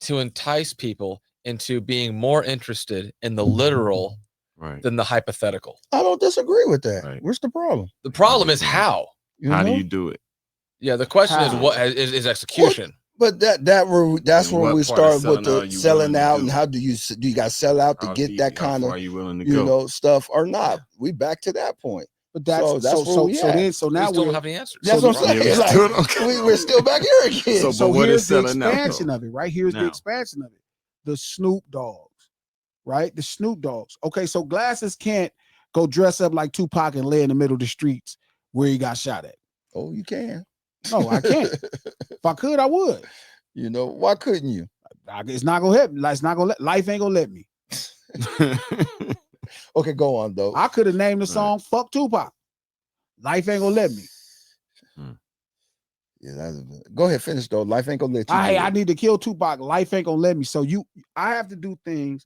to entice people into being more interested in the literal Right. than the hypothetical. I don't disagree with that. Right. Where's the problem? The problem is how. How do know? you do it? Yeah, the question is How? what is execution. But that's And where what we part of start with selling are the you selling willing to out do? and how do you got to sell out to How get deep, that how kind far of are you willing to go? stuff or not. We back to that point. But that's So so where we at. so We now still we're don't have any answers. That's So what I'm Yeah, saying. we Like, still don't- we're still back here again. So, so but what here's is the selling out, expansion though? of it, right? Here's the Now. expansion of it. The Snoop Dogs, right? The Snoop Dogs. Okay, so Glasses can't go dress up like Tupac and lay in the middle of the streets where he got shot at. Oh, you can. No, I can't. If I could, I would. Why couldn't you? It's not gonna help. It's not gonna let life ain't gonna let me. Okay, go on though. I could have named the Right. song "Fuck Tupac." Life ain't gonna let me. Yeah, go ahead, finish though. Life ain't gonna let you. I need to kill Tupac. Life ain't gonna let me. So I have to do things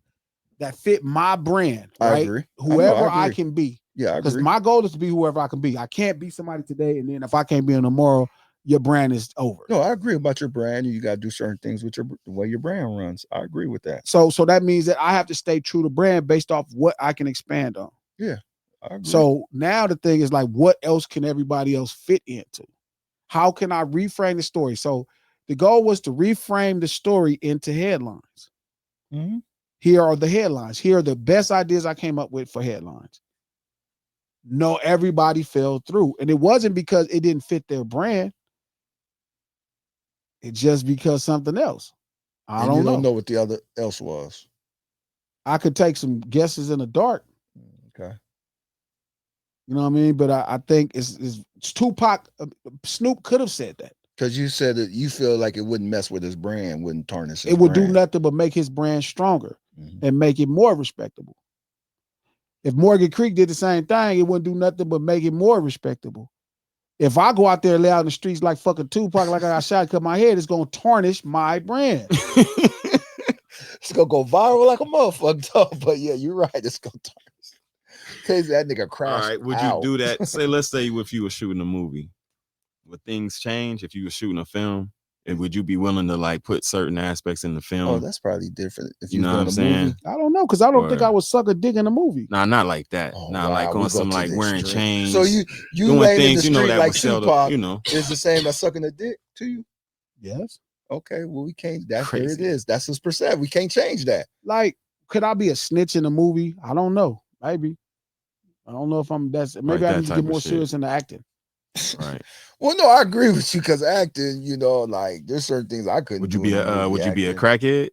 that fit my brand, I right? agree. Whoever I agree. can be. Yeah, I Because agree. my goal is to be whoever I can be. I can't be somebody today, and then if I can't be on tomorrow, your brand is over. No, I agree about your brand. You got to do certain things with the way your brand runs. I agree with that. So that means that I have to stay true to brand based off what I can expand on. I agree. So now the thing is like, what else can everybody else fit into? How can I reframe the story? So the goal was to reframe the story into headlines. Mhm. Here are the headlines. Here are the best ideas I came up with for headlines. No, everybody fell through. And it wasn't because it didn't fit their brand. It's just because something else. I And don't you know. don't know what the other else was. I could take some guesses in the dark. Okay. You know what I mean? But I think it's Tupac. Snoop could have said that. Because you said that you feel like it wouldn't mess with his brand, wouldn't tarnish his It would do brand. nothing but make his brand stronger Mhm. and make it more respectable. If Morgan Creek did the same thing, it wouldn't do nothing but make it more respectable. If I go out there and lay out in the streets like fucking Tupac, like I got shot, cut my head, it's gonna tarnish my brand. It's gonna go viral like a motherfucker, though. But yeah, you're right. It's gonna tarnish. Crazy that nigga All crashed. right, would out. you do that? Say, let's say if you were shooting a movie, would things change if you were shooting a film? And would you be willing to like put certain aspects in the film? Oh, that's probably different. If You you're know what doing I'm a movie. saying? I don't know, because I don't think Or- I would suck a dick in a movie. Nah, not like that. Oh, Nah, wow, like we on go some to like the wearing extreme. chains. So you doing laying things, in the street that like would sell Tupac you know. is the same as sucking a dick to you. Yes. Okay, well we can't. There it Crazy. is. That's his percent. We can't change that. Like, could I be a snitch in a movie? I don't know. Maybe. I don't know if I'm maybe Like I that need to type get of more shit. serious in the acting. Right. Well, no, I agree with you because acting, you know, like there's certain things I couldn't. Would you do be in a movie would you be a acting. crackhead?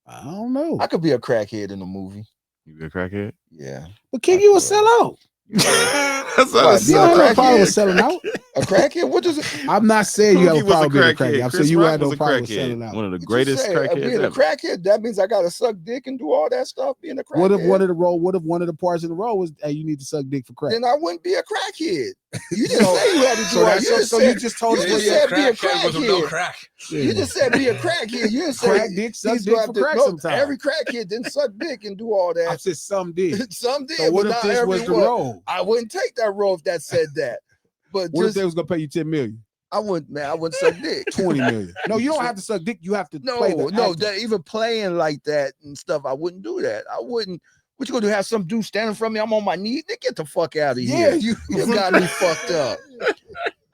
I don't know. I could be a crackhead in a movie. You be a crackhead? Yeah, But King, I you a could. sellout. That's Why, I being a I don't have a problem crackhead? with selling out. a crackhead. What does it? I'm not saying you have a Pookie was problem being a crackhead. crackhead. I'm Chris saying you Rock had was no a problem with crackhead. selling out. One of the What you greatest say? crackheads Being a ever. crackhead, that means I gotta suck dick and do all that stuff. Being a crackhead. What if one of the parts in the role was, hey, you need to suck dick for crack? Then I wouldn't be a crackhead. You didn't say you had to do So all. that's You just so said, you just told you us just where said be a Crackhead with no crackhead. crack. You just said be a crackhead. You didn't say Crack dick, suck he's dick gonna for have to. crack No, sometimes. every crackhead didn't suck dick and do all I that. said some did. Some did, So what but if not this was the everyone. role? I wouldn't take that role if that said that. But What if just they was gonna pay you 10 million? I wouldn't, man. I wouldn't suck dick. 20 million. No, you don't have to suck dick. You have to play the No, actor. that even playing like that and stuff, I wouldn't do that. I wouldn't. What you gonna do? Have some dude standing from me? I'm on my knees. Nigga, get the fuck out of Yeah, here. You got me fucked up.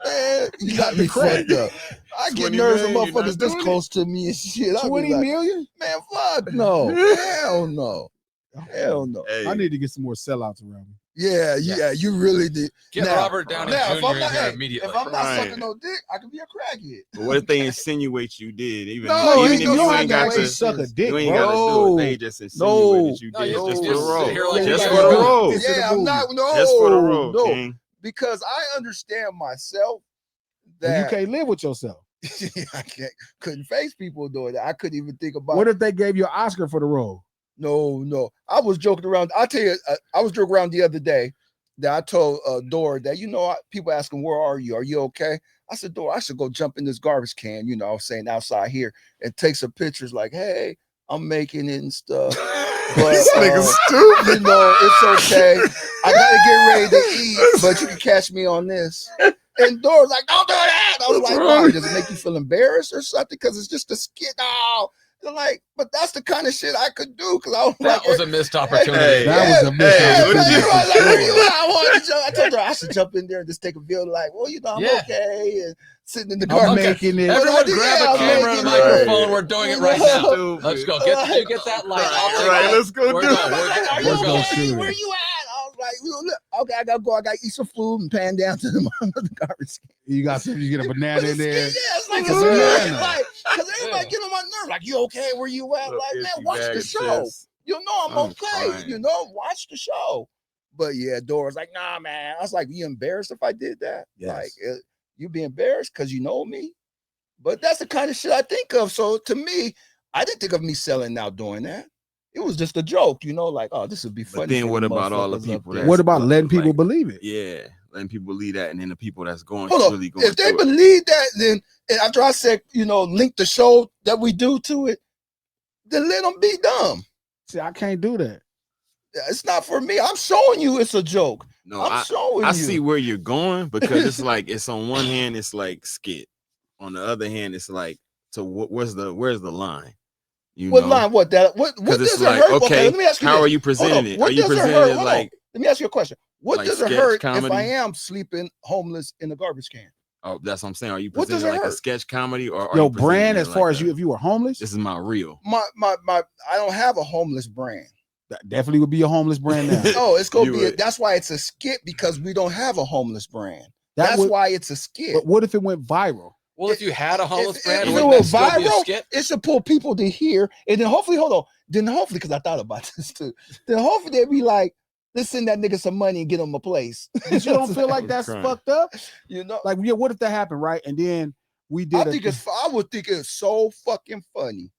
Man, you got me fucked up. I get 20 nervous when million, you're motherfuckers not this doing it? close to me and shit. I'll be 20 like, million? man, fuck no. Hell no. Hell no. Hey, I need to get some more sellouts around me. Yeah, you really did. Get Now- Robert Downey Now, Jr. if I'm in not, here hey, immediately. if I'm not Right. sucking no dick, I could be a crackhead. but what if they insinuate you did? Even No, though, even ain't if no you don't ain't have got to to, suck a dick, you ain't bro. got to do it. They just insinuated you No, did you just just for the sit role. here like Just you for the got role. this in the Yeah, I'm movie. not. No, Just for the role, no, King. because I understand myself But you that can't live with yourself. I couldn't face people doing that. I couldn't even think about. What if they gave you an Oscar for the role? No. I was joking around. I'll tell you, I was joking around the other day that I told Dora that, people asking, where are you? Are you okay? I said, Dora, I should go jump in this garbage can, I was saying outside here and take some pictures like, hey, I'm making it and stuff. But, This nigga's stupid. It's okay. I got to get ready to eat, but you can catch me on this. And Dora's like, don't do that. I was What's like, wrong? why? Does it make you feel embarrassed or something? Because it's just a skit. Oh, they're like, but that's the kind of shit I could do. Because I was That like, was a missed opportunity. Hey, That was a missed opportunity for like, where you sure. at? I wanted to jump. I told her I should jump in there and just take a video. Like, well, I'm Yeah. okay, and sitting in the I'm garbage. making it. Everyone Yeah, grab I'm a camera and a making it. microphone. We're doing it right now. Stupid. Let's go. Get that light. I'll take Right, it. let's go We're do going. it. We're Are going. you Let's go okay? shoot Where it. you at? I was like, look, okay, I gotta go. I gotta eat some food and pan down to the garbage. You got something, you get a banana But in there. Yeah, it's like It's a a banana. banana. Like, because everybody Yeah. get on my nerves. Like, you okay? Where you at? Little Like, man, 50 watch bag the of show. chips. I'm I'm okay. crying. Watch the show. But yeah, Dora's like, nah, man. I was like, you embarrassed if I did that? Yes. Like, you be embarrassed because you know me? But that's the kind of shit I think of. So to me, I didn't think of me selling out doing that. It was just a joke, like, oh, this would be funny. But then for what the about all the motherfuckers up people there. that- What about like- letting people believe it? Yeah, letting people believe that, and then the people that's going Hold on. really going If they through it. believe that, then and after I said, link the show that we do to it, then let them be dumb. See, I can't do that. It's not for me. I'm showing you it's a joke. No, I'm showing I you. see where you're going because it's like it's on one hand it's like skit, on the other hand it's like so where's the line? What line? What that? What Because does it's it like hurt? okay, let me ask you how this. are you Hold presenting on. it? What Are you does it presenting hurt? it Hold on. like? Let me ask you a question. What like does it sketch hurt if comedy? I am sleeping homeless in a garbage can? Oh, that's what I'm saying. Are you What does presenting it like a hurt? sketch comedy or are Yo, you presenting brand, it as far like as you, if you were homeless, this is my real. My I don't have a homeless brand. that definitely would be a homeless brand now. Oh, it's gonna You be. would. That's why it's a skit because we don't have a homeless brand. That That's would- why it's a skit. But what if it went viral? Well, if you had a homeless If brand, it wouldn't was that still be a viral, skit? it should pull people to hear, and then hopefully, hold on, then hopefully, because I thought about this too, then hopefully they'd be like, let's send that nigga some money and get him a place. But you don't feel like I'm that's crying. fucked up? You know, Like, yeah, what if that happened, right? And then we did I would think it's so fucking funny.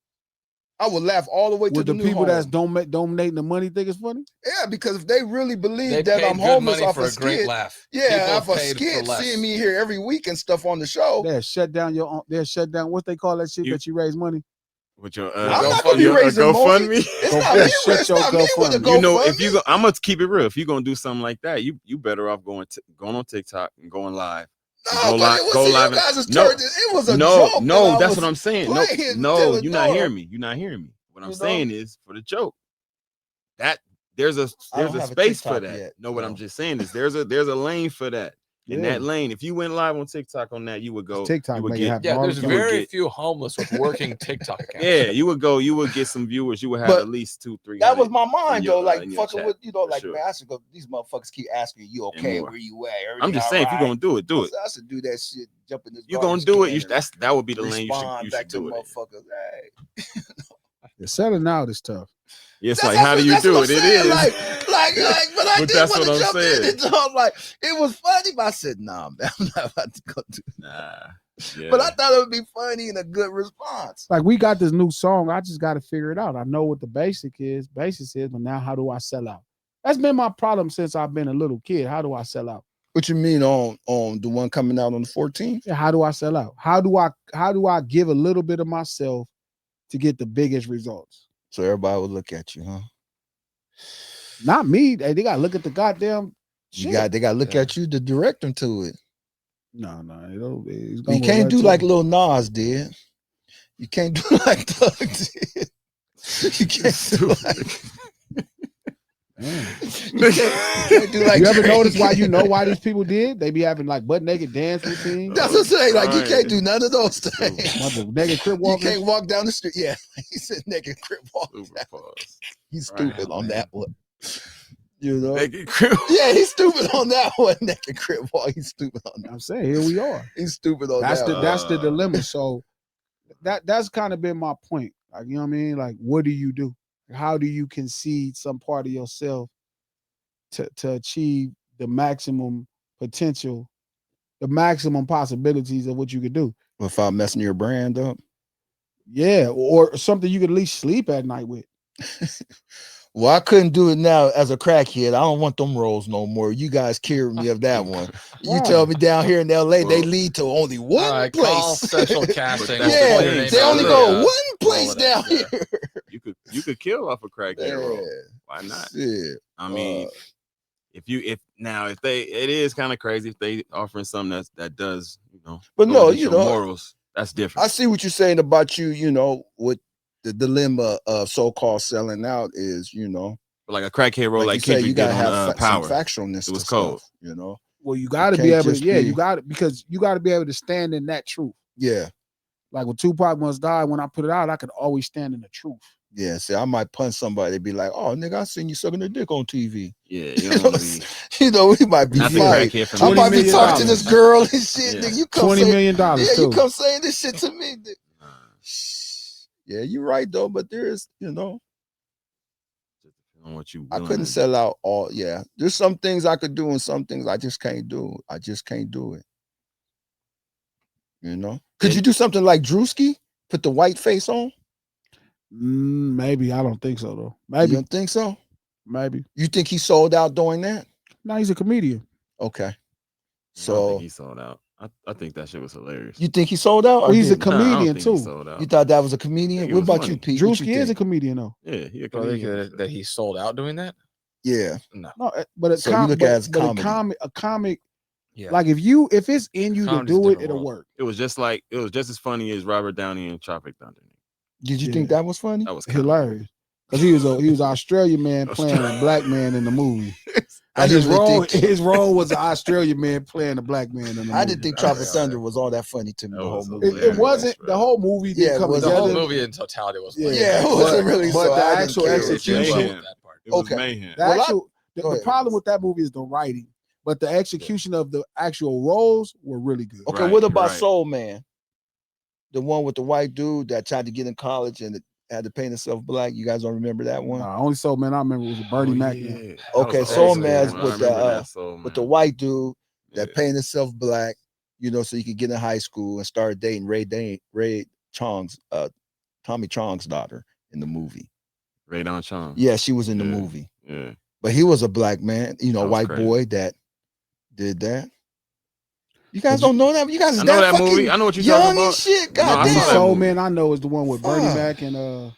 I would laugh all the way to with the the new people home. that's donating the money think it's funny? Yeah, because if they really believe They that paid I'm good homeless money off for a a great skit, laugh. yeah, People off a paid for skit, less. seeing me here every week and stuff on the show. They'll shut down your own, they'll shut down what they call that shit that you raise money. With your I'm not gonna be your, raising money. GoFundMe. It's Go not for me. it. Shut It's your not me with a GoFundMe. GoFundMe. You know, if you go, I'm gonna keep it real. If you're gonna do something like that, you better off going on TikTok and going live. No, Go but live, it was go you live. guys is No, turned it was a no, joke. no. that I That's was what I'm saying. playing No, till the you're not door. hearing me. You're not hearing me. What I'm You know? saying is for the joke. That there's a I don't have a space for TikTok that. yet, No, what so. I'm just saying is there's a lane for that. In Yeah. that lane, if you went live on TikTok on that, you would go. TikTok you would make it get, happen. Yeah, all there's the time. very few homeless with working TikTok accounts. yeah, you would get some viewers. You would have But at least 200-300. That was my mind, your, though. Like in your fucking chat, with, for like sure. man, I should go. These motherfuckers keep asking you, And okay, more. where you at? I'm just saying, if you're gonna do it, do it. I should do that shit. Jump in this. You're gonna garbage do it. can and That would be the lane respond you back should to do it. In. motherfuckers. Hey. Yeah, selling out is tough. Yeah, it's That's like, how do you that's do what it? I'm It saying. is. But I But did that's want what to I'm jump in saying. and talk. Like it was funny, but I said, nah, man, I'm not about to go do that. Nah. Yeah. But I thought it would be funny and a good response. Like we got this new song. I just got to figure it out. I know what the basis is, but now how do I sell out? That's been my problem since I've been a little kid. How do I sell out? What you mean on the one coming out on the 14th? Yeah, how do I sell out? How do I give a little bit of myself to get the biggest results? So everybody will look at you, huh? Not me. They gotta look at the goddamn shit. They gotta look at you to direct them to it. No, You can't do like Lil Nas did. You can't do like Doug did. You can't do like. You can't do like you ever Drake. notice why these people did? They be having like butt naked dance routines. That's what I'm saying. Like you can't do none of those things. Naked crip You walkers. can't walk down the street. Yeah, he said naked crip walk. Pause. He's stupid on that one. You know. Naked crip. Yeah, he's stupid on that one. Naked crip walk. He's stupid on that. I'm saying here we are. He's stupid on That's that. that's the dilemma. So that's kind of been my point. Like, you know what I mean? Like, what do you do? How do you concede some part of yourself to achieve the maximum potential, the maximum possibilities of what you could do? Without messing your brand up. Yeah, or something you could at least sleep at night with. Well, I couldn't do it now as a crackhead. I don't want them roles no more. You guys cured me of that one. You tell me down here in LA, they lead to only one place. Call special casting. Yeah, they only go one place down Yeah. here. You could kill off a crackhead role. Yeah. Why not? Yeah. I mean, it is kind of crazy if they offering something that does, But go no, against you your know, morals. That's different. I see what you're saying about you, what the dilemma of so-called selling out is, But like a crackhead role, like you say, Kendrick you did gotta on have Power. some factualness. It was to cold. Stuff, Well, you got to It be can't able to, just you be- got to, because you got to be able to stand in that truth. Yeah. Like when Tupac Must Die, when I put it out, I could always stand in the truth. Yeah. See, I might punch somebody. They'd be like, "Oh, nigga, I seen you sucking a dick on TV." Yeah, you don't want to be. We might be Not the fighting. crackhead from I might be $20 talking to this girl and shit. Yeah. Nigga, you come $20 say, million yeah, too. you come saying this shit to me. Yeah, you're right though. But there's, On what you I willing couldn't to sell out all. Yeah, there's some things I could do and some things I just can't do. I just can't do it. Could you do something like Drewski? Put the white face on? Maybe. I don't think so though. You Maybe. don't think so? Maybe. You think he sold out doing that? No, he's a comedian. Okay. I don't So think he sold out. I think that shit was hilarious. you think he sold out? Or He's a didn't? Nah, I don't comedian think he too. sold out. You thought that was a I comedian? think it What was about funny. you, Pete? What you Drewski is a think? comedian though. Yeah, he a So I think comedian. that he sold out doing that? Yeah. No. No, but a So you look at it as comedy. a comic. Yeah. Like if it's in you Comedy's to a do it, different it'll world. work. It was just as funny as Robert Downey in Tropic Thunder. Did you Yeah. think that was funny? That was comedy. Hilarious. Because he was an Australian man playing a black man in the movie. I And didn't really think. his role was an Australian man playing a black man in the movie. I didn't think That Tropic was- Thunder was all that funny to me. That The whole was movie. It hilarious, wasn't bro. the whole movie Yeah, didn't it come was- The whole together. movie in totality was Yeah. funny. Yeah, it wasn't really. but so the I didn't actual care. execution- Mayhem. That part. It was Okay. mayhem. The Well, actual go the ahead. problem with that movie is the writing, but the execution of the actual roles were really good. Okay, Right, what about right. Soul Man? The one with the white dude that tried to get in college and had to paint himself black. You guys don't remember that one? Nah, only Soul Man I remember was Bernie Mac. Yeah. Yeah. Okay, That was Soul old Man's school, man. I with the remember that Soul with the Man. white dude that Yeah. painted himself black, you know, so he could get in high school and start dating Ray Chong's Tommy Chong's daughter in the movie. Ray Don Chong. Yeah, she was in the Yeah. movie. Yeah. But he was a black man, you know, That a was white crazy. boy that did that. You guys But don't know that? You guys is I know that fucking movie. I know what you're young talking and about. shit. No, God I saw Only that damn. Soul movie. Man I know is the one with Bernie Fuck. Mac and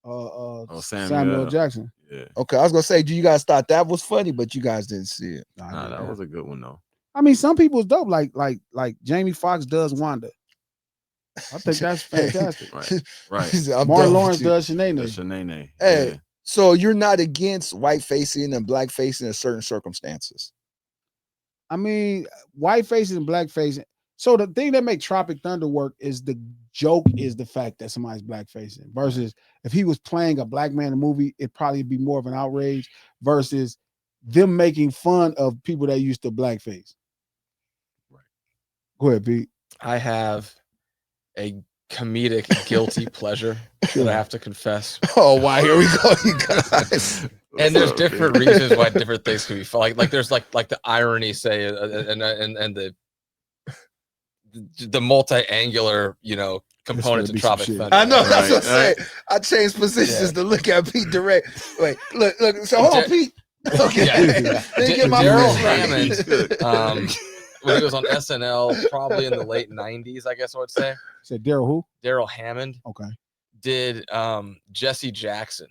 Samuel Samuel Jackson. Yeah. Okay, I was gonna say, do you guys thought that was funny, but you guys didn't see it? Nah, I Nah, did that was a good one though. I mean, some people's dope, like Jamie Foxx does Wanda. I think that's fantastic. Right. Right. I'm Martin done with Lawrence you. does The Shanae. Shanae. Hey, Yeah. so you're not against white facing and black facing in certain circumstances? I mean, white faces and black facing. So the thing that make Tropic Thunder work is the joke is the fact that somebody's black facing versus if he was playing a black man in a movie, it'd probably be more of an outrage versus them making fun of people that used to blackface. Right. Go ahead, Pete. I have a comedic guilty pleasure that I have to confess. Oh, why? Here we go, you guys. And there's different reasons why different things can be fun. Like there's like the irony, say, and the multi-angular, you know, components of be some Tropic shit. Thunder. I know, that's Right, what I'm saying. right. I changed positions Yeah. to look at Pete direct. Wait, look. So hold on, Pete. Okay. Yeah. Let me get my Daryl voice right. Hammond, when he was on SNL, probably in the late 90s, I guess I would say. Said Daryl who? Daryl Hammond Okay. did Jesse Jackson,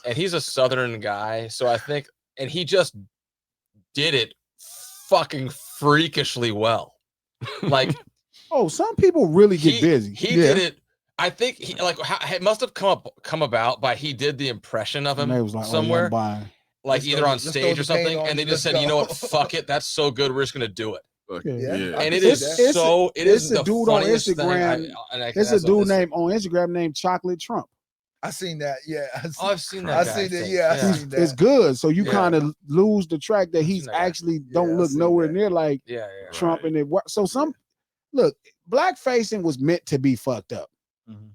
and he's a Southern guy, so I think, and he just did it fucking freakishly well. Like, Oh, some people really get busy. He did it. I think he like it must have come about by he did the impression of him And they was like, somewhere, oh, yeah, like Let's either throw on the- let's stage throw or the paint something, on and they you, just let's said, you know what, go. fuck it, that's so good, we're just gonna do it. Yeah. Yeah. And it see is that. it is it's a the dude on funniest thing. Instagram. And There's a dude named on Instagram named Chocolate Trump. I seen that. Yeah. Oh, I've seen that. I guy, seen it. think. Yeah, I seen that. It's good. So you Yeah. kind of lose the track that I've he's seen that guy. actually don't Yeah, I look seen nowhere that. near like Yeah. Trump Right. and it. So look, blackfacing was meant to be fucked up. Mhm.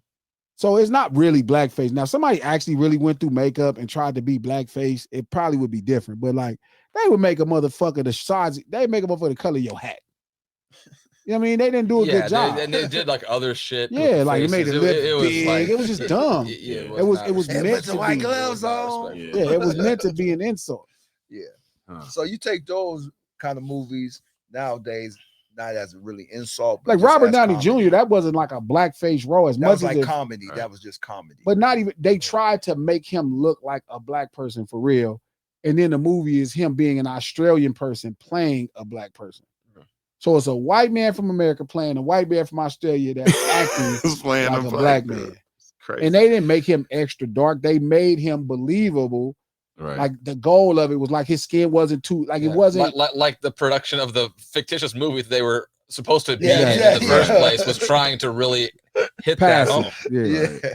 So it's not really blackface. Now, if somebody actually really went through makeup and tried to be blackface, it probably would be different. But like they would make a motherfucker the size, they make a motherfucker the color of your hat. You know what I mean? They didn't do a good job. And they did like other shit. with Yeah, the like it made faces. the lip It was big. like It was just dumb. Yeah, It was Hey, meant put some to white be. gloves on. Yeah, it was meant to be an insult. Yeah. Huh. So you take those kind of movies nowadays, not as a really insult, but Like just Robert as Downey comedy. Jr., that wasn't like a blackface role as That much was as like if, comedy. Right. That was just comedy. but not even they tried to make him look like a black person for real. And then the movie is him being an Australian person playing a black person. So it's a white man from America playing a white man from Australia that's acting He's playing like a a black man. It's crazy. And they didn't make him extra dark. They made him believable. right. Like the goal of it was like his skin wasn't too like it wasn't like the production of the fictitious movie they were supposed to be Yeah, in the first yeah. place was trying to really hit pass that it. home. Yeah. Yeah.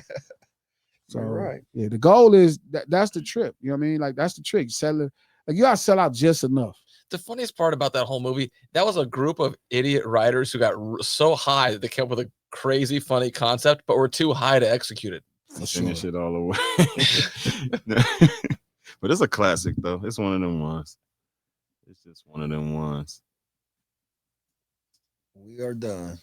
So You're right. yeah, the goal is that's the trip. You know what I mean? Like that's the trick. Sell it. Like you gotta sell out just enough. The funniest part about that whole movie, that was a group of idiot writers who got so high that they came up with a crazy, funny concept, but were too high to execute it. For Finish sure. it all away. But it's a classic though. It's one of them ones. It's just one of them ones. We are done.